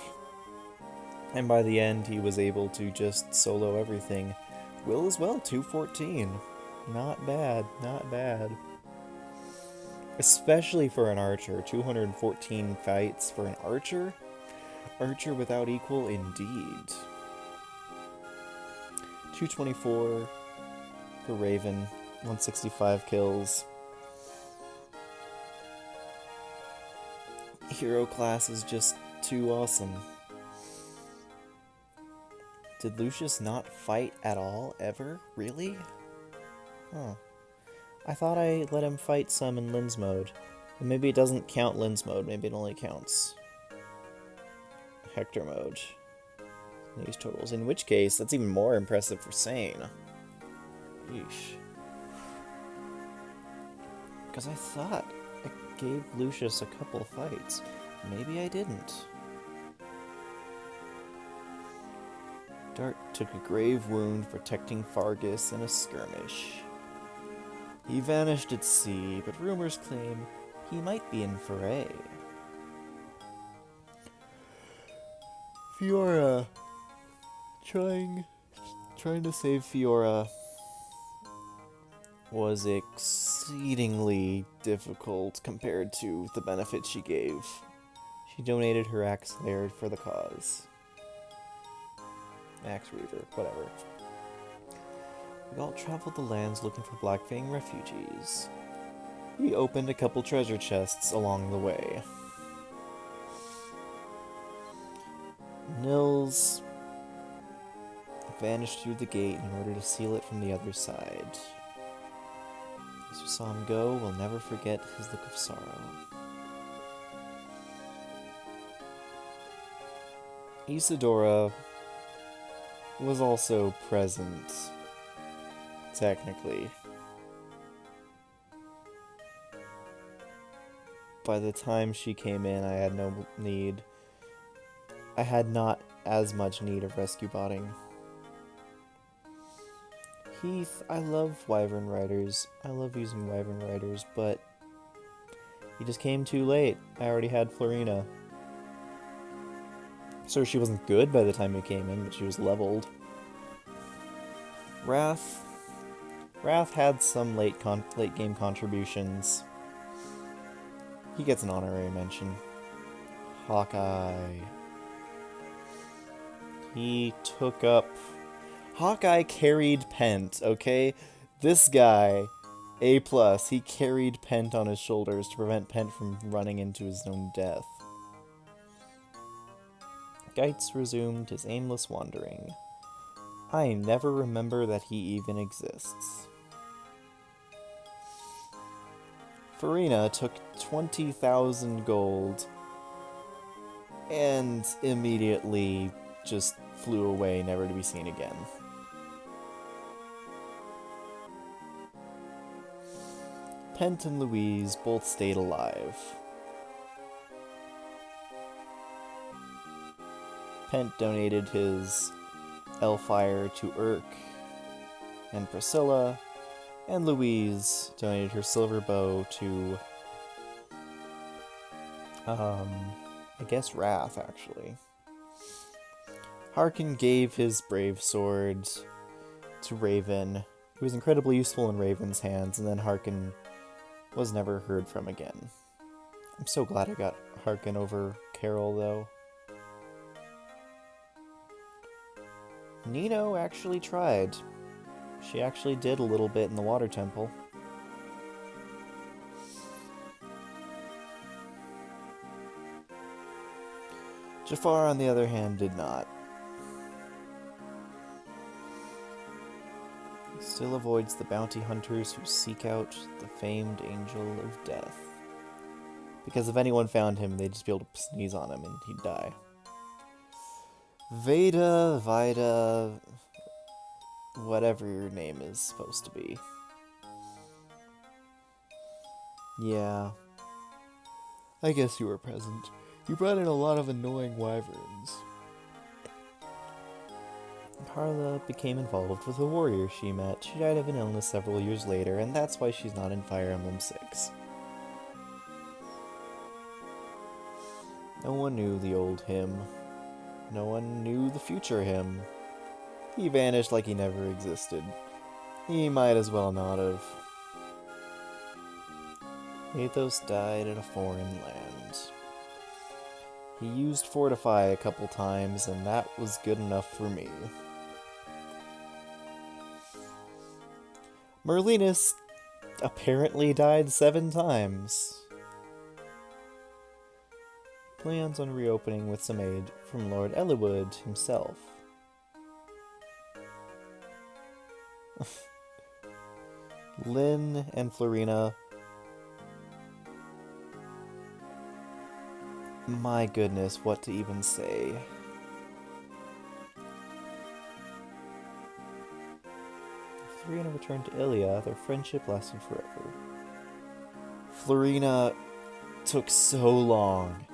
And by the end, he was able to just solo everything. Will as well, 214. Not bad, not bad. Especially for an archer. 214 fights for an archer? Archer without equal indeed. 224 for Raven. 165 kills. Hero class is just too awesome. Did Lucius not fight at all, ever? Really? Huh. I thought I let him fight some in Lyn's mode. But maybe it doesn't count Lyn's mode, maybe it only counts Hector mode. These totals. In which case, that's even more impressive for Sain. Yeesh. Because I thought I gave Lucius a couple fights. Maybe I didn't. Dart took a grave wound protecting Fargus in a skirmish. He vanished at sea, but rumors claim he might be in foray. Fiora. Trying to save Fiora was exceedingly difficult compared to the benefit she gave. She donated her axe laird for the cause. Axe Reaver, whatever. We all traveled the lands looking for Black Fang refugees. We opened a couple treasure chests along the way. Nils vanished through the gate in order to seal it from the other side. Those who saw him go will never forget his look of sorrow. Isadora was also present, technically. By the time she came in, I had no need. I had not as much need of rescue botting. Heath, I love Wyvern Riders. I love using Wyvern Riders, but he just came too late. I already had Florina. So she wasn't good by the time he came in, but she was leveled. Wrath had some late game contributions. He gets an honorary mention. Hawkeye. He took up... Hawkeye carried Pent, okay? This guy, A+, he carried Pent on his shoulders to prevent Pent from running into his own death. Geitz resumed his aimless wandering. I never remember that he even exists. Farina took 20,000 gold and immediately just flew away, never to be seen again. Pent and Louise both stayed alive. Pent donated his Elfire to Urk and Priscilla, and Louise donated her silver bow to, I guess Wrath, actually. Harkin gave his brave sword to Raven. He was incredibly useful in Raven's hands, and then Harkin was never heard from again. I'm so glad I got Harkin over Carol, though. Nino actually tried. She actually did a little bit in the Water Temple. Jafar, on the other hand, did not. He still avoids the bounty hunters who seek out the famed Angel of Death. Because if anyone found him, they'd just be able to sneeze on him and he'd die. Vida, whatever your name is supposed to be. Yeah. I guess you were present. You brought in a lot of annoying wyverns. Carla became involved with a warrior she met. She died of an illness several years later, and that's why she's not in Fire Emblem 6. No one knew the old him. No one knew the future him. He vanished like he never existed. He might as well not have. Athos died in a foreign land. He used Fortify a couple times, and that was good enough for me. Merlinus apparently died 7 times. Plans on reopening with some aid from Lord Eliwood himself. Lynn and Florina. My goodness, what to even say. If Florina returned to Ilia, their friendship lasted forever. Florina took so long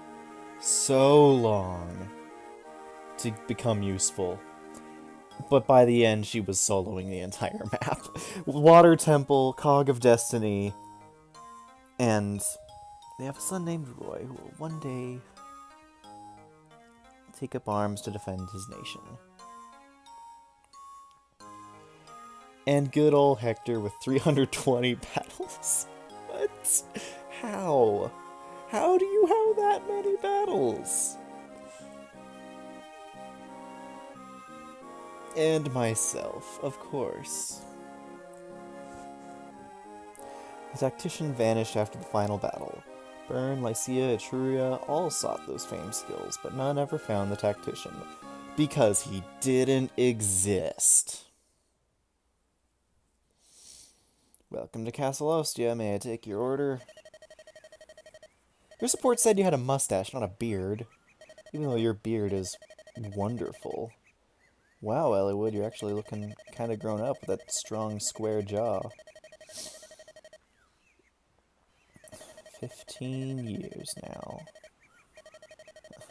to become useful. But by the end, she was soloing the entire map. Water Temple, Cog of Destiny, and they have a son named Roy who will one day take up arms to defend his nation. And good old Hector with 320 battles. What? How? How do you have that many battles? And myself, of course. The tactician vanished after the final battle. Byrne, Lycia, Etruria all sought those famed skills, but none ever found the tactician. Because he didn't exist. Welcome to Castle Ostia, may I take your order? Your support said you had a mustache, not a beard. Even though your beard is wonderful. Wow, Elliewood, you're actually looking kind of grown up with that strong, square jaw. 15 years now.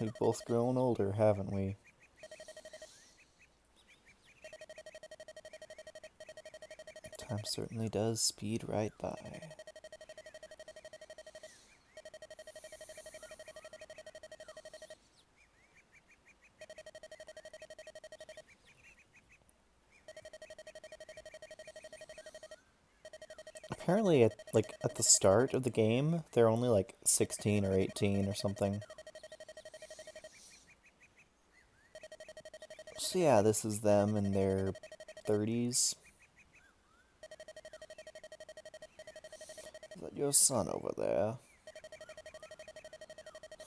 We've both grown older, haven't we? Time certainly does speed right by. Apparently, at the start of the game, they're only like 16 or 18 or something. So yeah, this is them in their 30s. Is that your son over there?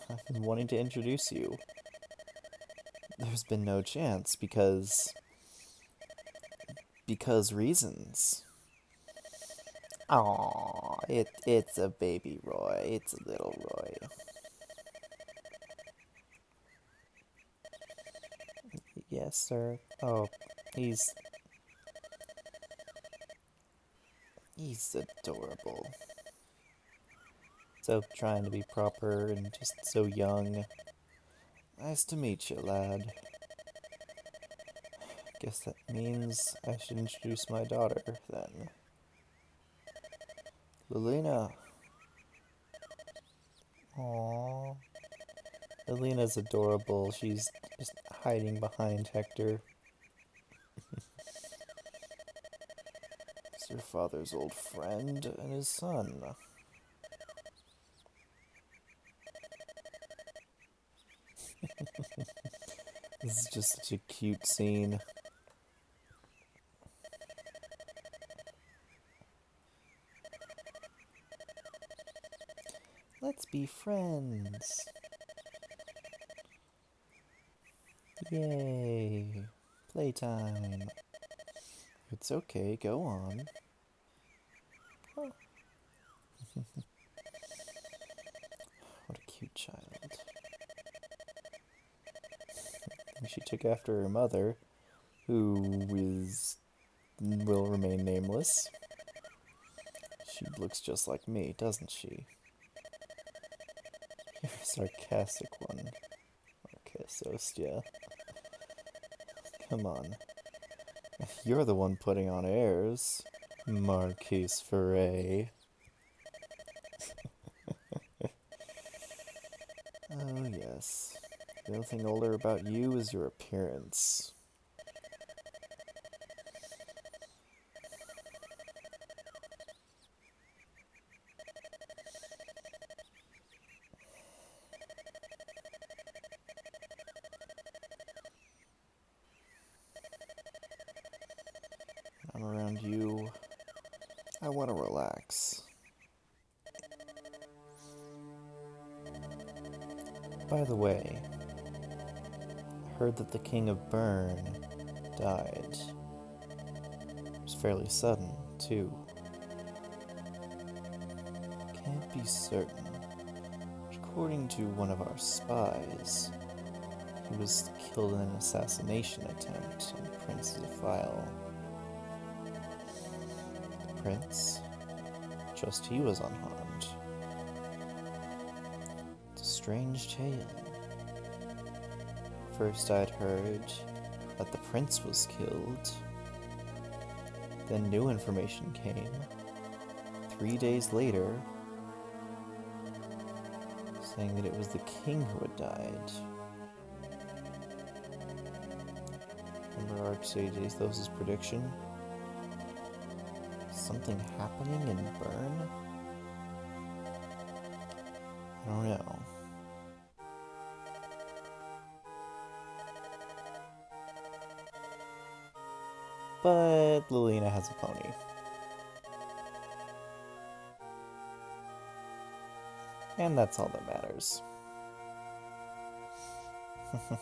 I've been wanting to introduce you. There's been no chance because reasons. Aww, it's a baby Roy. It's a little Roy. Yes, sir. Oh, he's adorable. So trying to be proper and just so young. Nice to meet you, lad. Guess that means I should introduce my daughter, then. Lilina. Aww. Lilina's adorable. She's just hiding behind Hector. It's your father's old friend and his son. This is just such a cute scene. Let's be friends. Yay. Playtime. It's okay, go on. Oh. What a cute child. She took after her mother, who will remain nameless. She looks just like me, doesn't she? You're a sarcastic one. Marcus Ostia. Come on. You're the one putting on airs, Marquise Ferret. Oh, yes. The only thing older about you is your appearance. I'm around you. I want to relax. By the way, I heard that the King of Byrne died. It was fairly sudden, too. Can't be certain. But according to one of our spies, he was killed in an assassination attempt on Prince Zephyl. The prince? Just he was unharmed. strange tale. First I'd heard that the prince was killed. Then new information came. 3 days later, saying that it was the king who had died. Remember Archsage Athos' prediction? Something happening in Bern? I don't know. But Lilina has a pony. And that's all that matters. For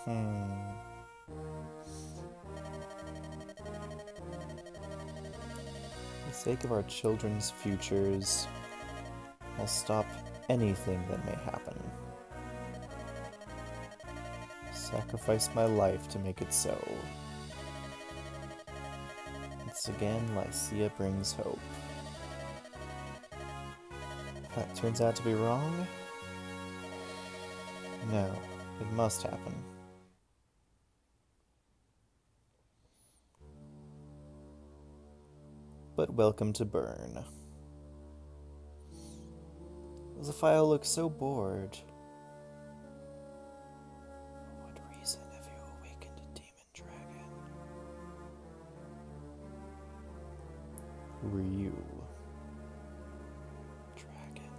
the sake of our children's futures, I'll stop anything that may happen. Sacrifice my life to make it so. Once again, Lycia brings hope. If that turns out to be wrong, no, it must happen. But welcome to Bern. Zephyr looks so bored. For what reason have you awakened a demon dragon? Who are you? Dragon.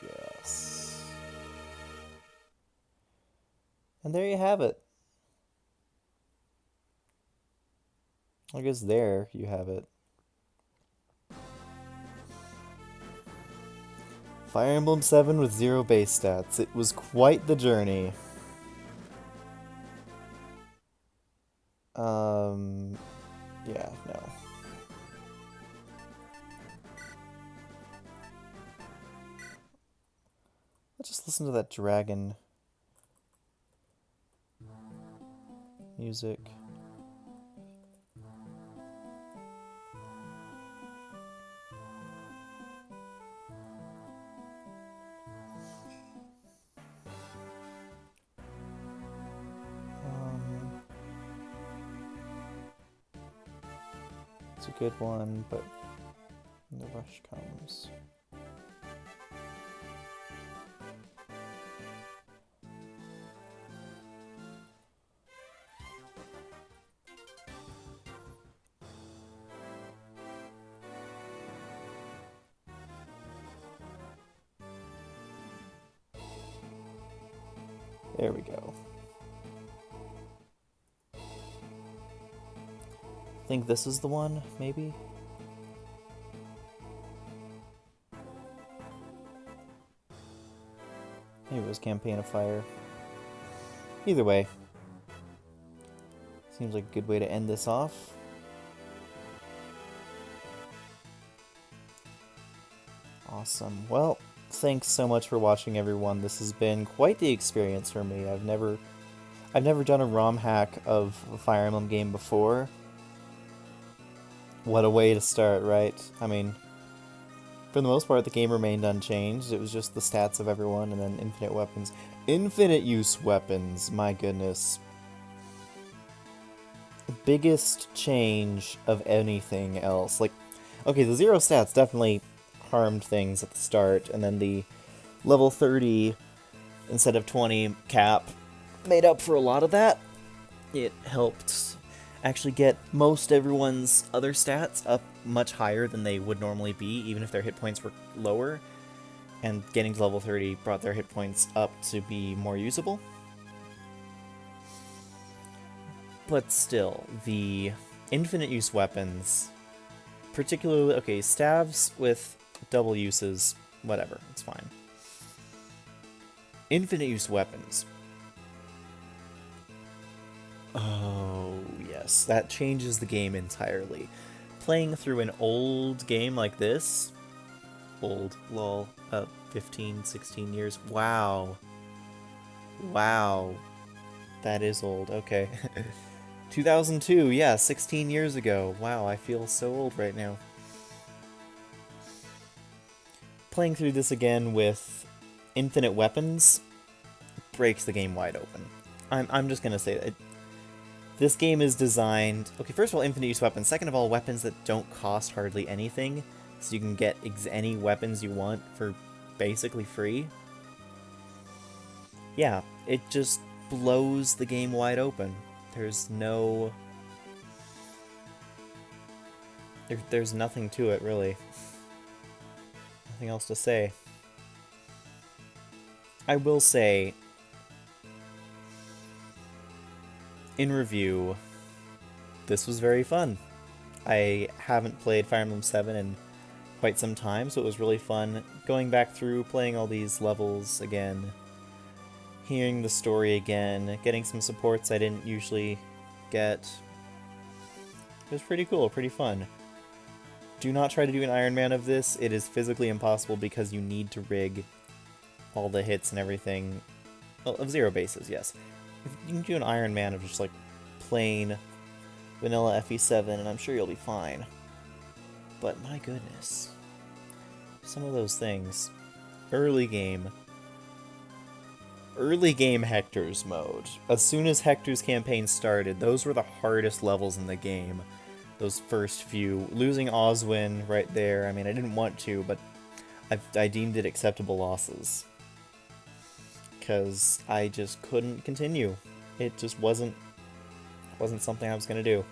Yes. And there you have it. I guess there you have it. Fire Emblem 7 with 0 base stats. It was quite the journey. Yeah, no. Let's just listen to that dragon music. It's a good one, but the rush comes. There we go. I think this is the one, maybe? Maybe it was Campaign of Fire. Either way. Seems like a good way to end this off. Awesome. Well, thanks so much for watching, everyone. This has been quite the experience for me. I've never done a ROM hack of a Fire Emblem game before. What a way to start, right? I mean, for the most part, the game remained unchanged. It was just the stats of everyone, and then infinite weapons. Infinite use weapons, my goodness. Biggest change of anything else. Like, okay, the 0 stats definitely harmed things at the start, and then the level 30 instead of 20 cap made up for a lot of that. It helped actually get most everyone's other stats up much higher than they would normally be, even if their hit points were lower. And getting to level 30 brought their hit points up to be more usable. But still, the infinite use weapons, particularly, okay, staves with double uses, whatever, it's fine. Infinite use weapons. Oh, yes, that changes the game entirely. Playing through an old game like this, old, lol, 15, 16 years, wow. Wow. That is old, okay. 2002, yeah, 16 years ago. Wow, I feel so old right now. playing through this again with infinite weapons breaks the game wide open. I'm just gonna say that. This game is designed... Okay, first of all, infinite use weapons. Second of all, weapons that don't cost hardly anything, so you can get any weapons you want for basically free. Yeah, it just blows the game wide open. There's no... There's nothing to it, really. Nothing else to say. I will say, in review, this was very fun. I haven't played Fire Emblem 7 in quite some time, so it was really fun going back through, playing all these levels again, hearing the story again, getting some supports I didn't usually get. It was pretty cool, pretty fun. Do not try to do an Iron Man of this. It is physically impossible because you need to rig all the hits and everything. Well, of 0 bases, yes. You can do an Iron Man of just like plain vanilla FE7 and I'm sure you'll be fine. But my goodness. Some of those things. Early game Hector's mode. As soon as Hector's campaign started, those were the hardest levels in the game. Those first few. Losing Oswin right there, I mean, I didn't want to, but I deemed it acceptable losses. Because I just couldn't continue. It just wasn't something I was going to do.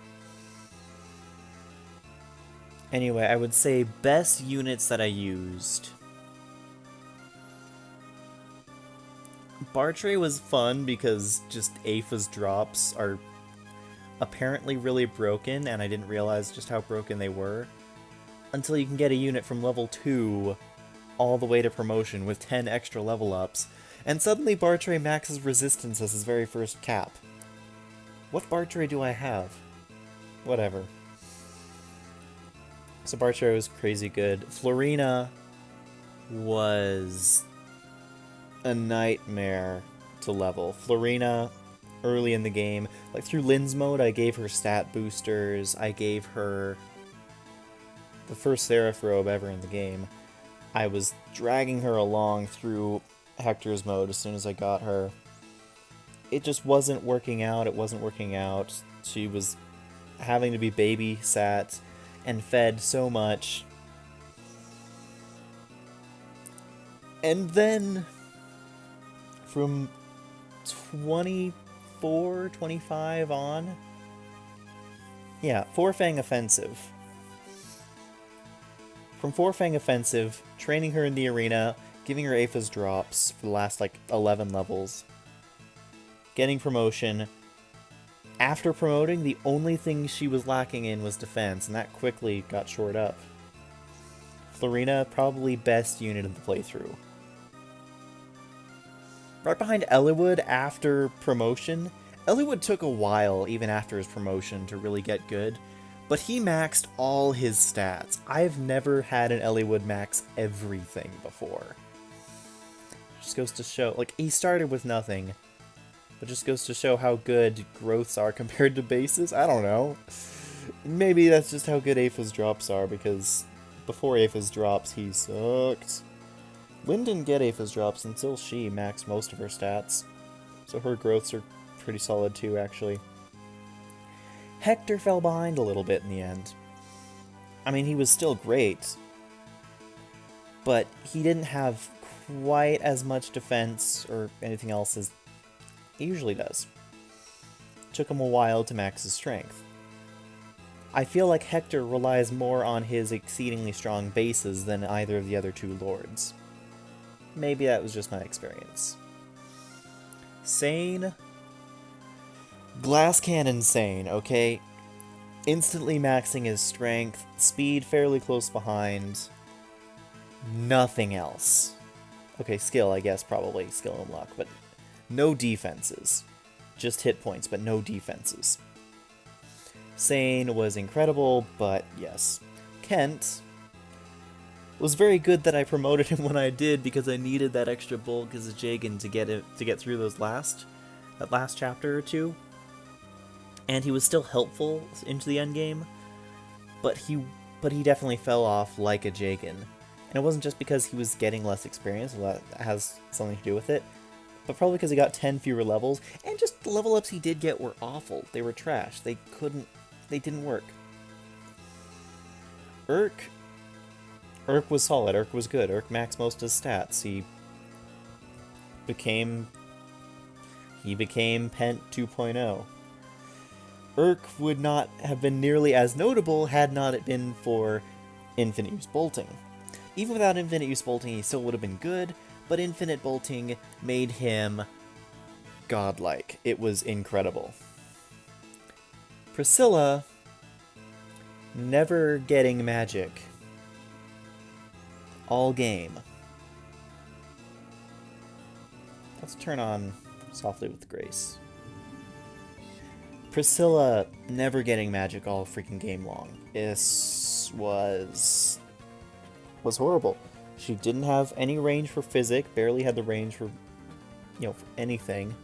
Anyway, I would say best units that I used. Bartray was fun because just Apha's drops are apparently really broken, and I didn't realize just how broken they were. Until you can get a unit from level 2 all the way to promotion with 10 extra level ups, and suddenly Bartray maxes resistance as his very first cap. What Bartray do I have? Whatever. So Bartray was crazy good. Florina was a nightmare to level. Florina, early in the game, like through Lynn's mode, I gave her stat boosters, I gave her the first Seraph robe ever in the game. I was dragging her along through Hector's mode as soon as I got her. It just wasn't working out, it wasn't working out. She was having to be babysat and fed so much. And then, from 24, 25 on, yeah, 4 Fang Offensive. From 4 Fang Offensive, training her in the arena, giving her Apha's drops for the last, like, 11 levels, getting promotion. After promoting, the only thing she was lacking in was defense, and that quickly got shored up. Florina, probably best unit of the playthrough. Right behind Eliwood after promotion. Eliwood took a while, even after his promotion, to really get good, but he maxed all his stats. I've never had an Eliwood max everything before. Just goes to show, like, he started with nothing, but just goes to show how good growths are compared to bases. I don't know. Maybe that's just how good Apha's drops are, because before Apha's drops, he sucked. Lynn didn't get Apha's drops until she maxed most of her stats, so her growths are pretty solid too, actually. Hector fell behind a little bit in the end. I mean, he was still great, but he didn't have quite as much defense or anything else as he usually does. Took him a while to max his strength. I feel like Hector relies more on his exceedingly strong bases than either of the other two lords. Maybe that was just my experience. Sain. Glass Cannon Sain, okay? Instantly maxing his strength, speed fairly close behind. Nothing else. Okay, skill, I guess, probably. Skill and luck, but no defenses. Just hit points, but no defenses. Sain was incredible, but yes. Kent was very good that I promoted him when I did, because I needed that extra bulk as a Jagan to get through that last chapter or two. And he was still helpful into the endgame, but he definitely fell off like a Jagan. And it wasn't just because he was getting less experience, that has something to do with it, but probably because he got 10 fewer levels, and just the level ups he did get were awful. They were trash. They didn't work. Urk was solid. Urk was good. Urk maxed most of his stats. He became Pent 2.0. Urk would not have been nearly as notable had not it been for infinite use bolting. Even without infinite use bolting, he still would have been good, but infinite bolting made him godlike. It was incredible. Priscilla, never getting magic. All game. Let's turn on Softly with Grace. Priscilla never getting magic all freaking game long. This was horrible. She didn't have any range for Physic, barely had the range for, for anything.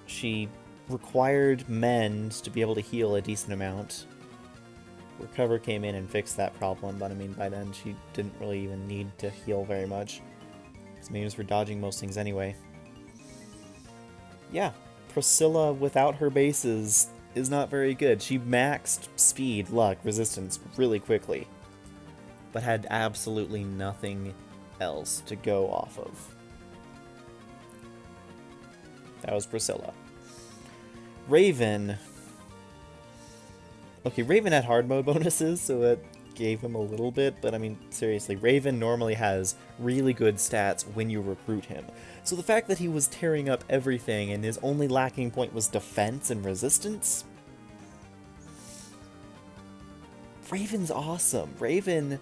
She required Mend to be able to heal a decent amount. Recover came in and fixed that problem, but I mean, by then she didn't really even need to heal very much. His mains were dodging most things anyway. Yeah, Priscilla without her bases is not very good. She maxed speed, luck, resistance really quickly, but had absolutely nothing else to go off of. That was Priscilla. Raven. Okay, Raven had hard mode bonuses, so it gave him a little bit, but I mean, seriously, Raven normally has really good stats when you recruit him. So the fact that he was tearing up everything and his only lacking point was defense and resistance? Raven's awesome. Raven...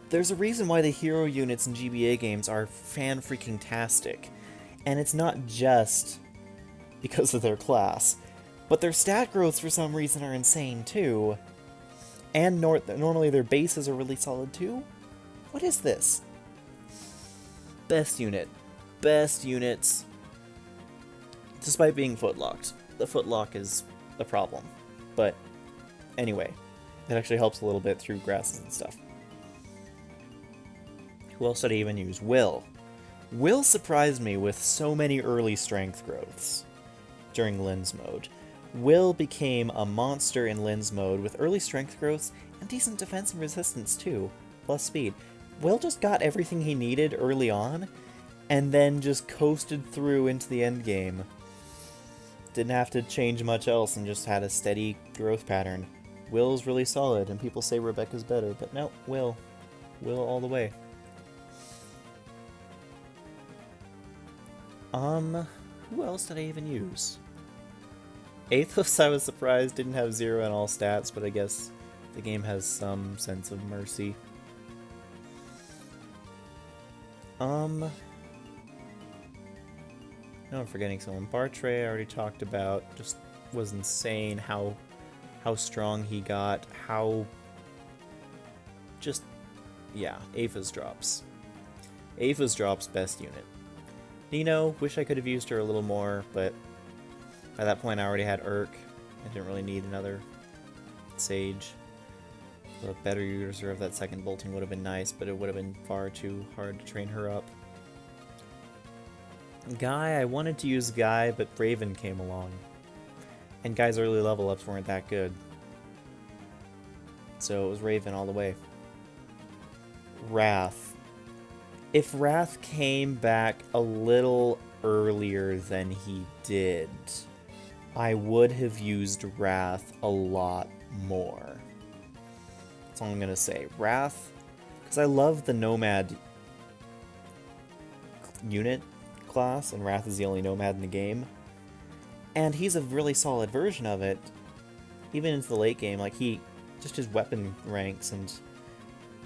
There's a reason why the hero units in GBA games are fan-freaking-tastic. And it's not just because of their class, but their stat growths for some reason are insane too. And normally their bases are really solid too? What is this? Best unit. Best units. Despite being footlocked. The footlock is a problem. But anyway, it actually helps a little bit through grasses and stuff. Who else did I even use? Will. Will surprised me with so many early strength growths during lens mode. Will became a monster in lens mode with early strength growths and decent defense and resistance too, plus speed. Will just got everything he needed early on, and then just coasted through into the end game. Didn't have to change much else and just had a steady growth pattern. Will's really solid, and people say Rebecca's better, but no, Will. Will all the way. Who else did I even use? Athos, I was surprised, didn't have 0 in all stats, but I guess the game has some sense of mercy. No, I'm forgetting someone. Bartray I already talked about. Just was insane how strong he got. Yeah, Apha's drops. Apha's drops, best unit. Nino, wish I could have used her a little more, but by that point I already had Urk. I didn't really need another Sage. A better user of that second bolting would have been nice, but it would have been far too hard to train her up. Guy, I wanted to use Guy, but Raven came along. And Guy's early level ups weren't that good. So it was Raven all the way. Wrath. If Wrath came back a little earlier than he did, I would have used Wrath a lot more. That's all I'm gonna say. Wrath, because I love the Nomad unit class, and Wrath is the only Nomad in the game. And he's a really solid version of it, even into the late game. Like, just his weapon ranks and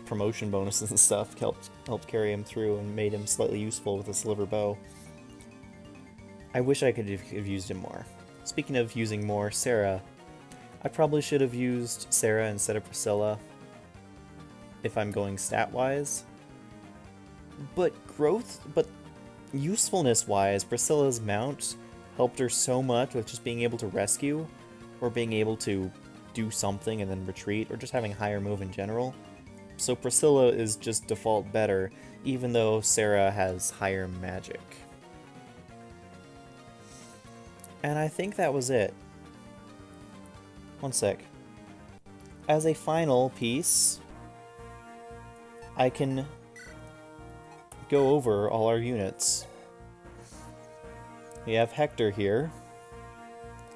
promotion bonuses and stuff helped carry him through and made him slightly useful with a sliver bow. I wish I could have used him more. Speaking of using more, Sarah. I probably should have used Sarah instead of Priscilla if I'm going stat-wise. But usefulness-wise, Priscilla's mount helped her so much with just being able to rescue or being able to do something and then retreat, or just having higher move in general. So Priscilla is just default better, even though Sarah has higher magic. And I think that was it. One sec. As a final piece, I can go over all our units. We have Hector here.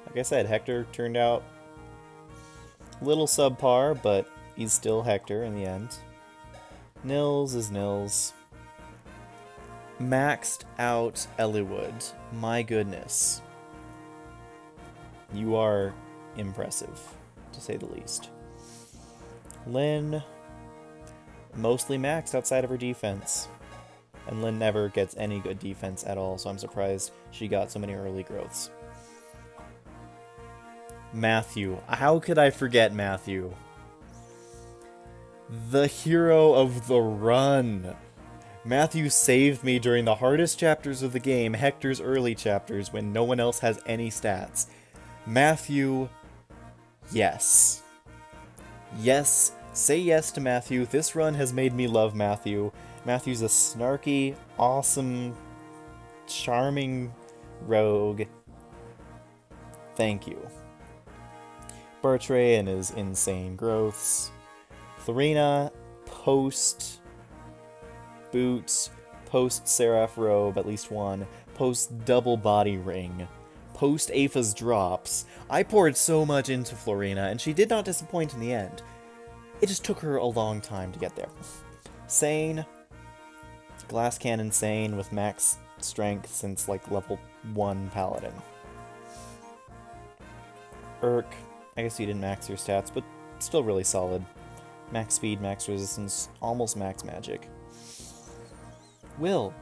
Like I said, Hector turned out a little subpar, but he's still Hector in the end. Nils is Nils. Maxed out Eliwood. My goodness. You are impressive, to say the least. Lynn, mostly maxed outside of her defense. And Lynn never gets any good defense at all, so I'm surprised she got so many early growths. Matthew. How could I forget Matthew? The hero of the run. Matthew saved me during the hardest chapters of the game, Hector's early chapters, when no one else has any stats. Matthew, yes. Yes, say yes to Matthew. This run has made me love Matthew. Matthew's a snarky, awesome, charming rogue. Thank you. Bertray and his insane growths. Florina, post boots, post Seraph robe, at least one, post double body ring, post Apha's drops. I poured so much into Florina, and she did not disappoint in the end. It just took her a long time to get there. Sain, Glass Cannon Sain with max strength since like level 1 Paladin. Urk, I guess you didn't max your stats, but still really solid. Max speed, max resistance, almost max magic. Will.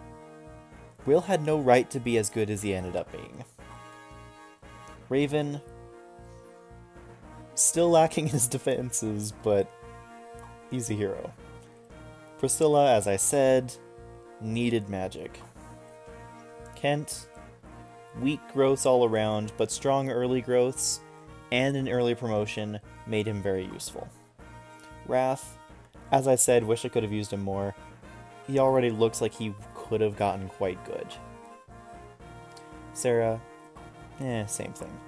Will had no right to be as good as he ended up being. Raven, still lacking his defenses, but he's a hero. Priscilla, as I said, needed magic. Kent, weak growths all around, but strong early growths and an early promotion made him very useful. Wrath, as I said, wish I could have used him more. He already looks like he could have gotten quite good. Sarah, same thing.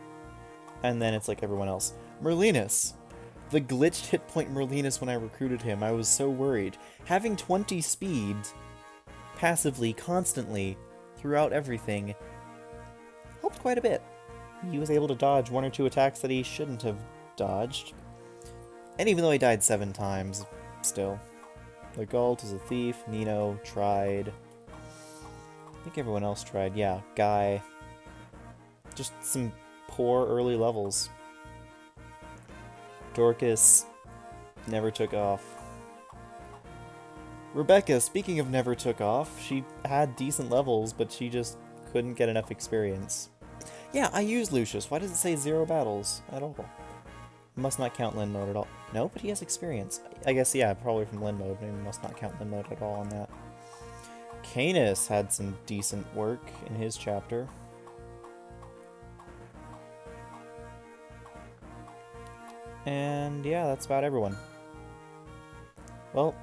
And then it's like everyone else. Merlinus! The glitched hit point Merlinus when I recruited him, I was so worried. Having 20 speed, passively, constantly, throughout everything, helped quite a bit. He was able to dodge 1 or 2 attacks that he shouldn't have dodged. And even though he died 7 times, still. Legalt is a thief, Nino tried. I think everyone else tried, yeah. Guy. Just some poor early levels. Dorcas never took off. Rebecca, speaking of never took off, she had decent levels, but she just couldn't get enough experience. Yeah, I used Lucius. Why does it say 0 battles at all? Must not count Lin mode at all. No, but he has experience. I guess, yeah, probably from Lin mode. Maybe must not count Lin mode at all on that. Canis had some decent work in his chapter. And yeah, that's about everyone. Well,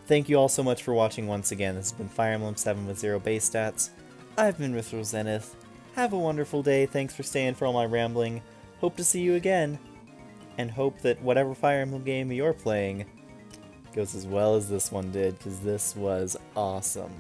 thank you all so much for watching once again. This has been Fire Emblem 7 with 0 base stats. I've been Mithril Zenith. Have a wonderful day. Thanks for staying for all my rambling. Hope to see you again. And hope that whatever Fire Emblem game you're playing goes as well as this one did, because this was awesome.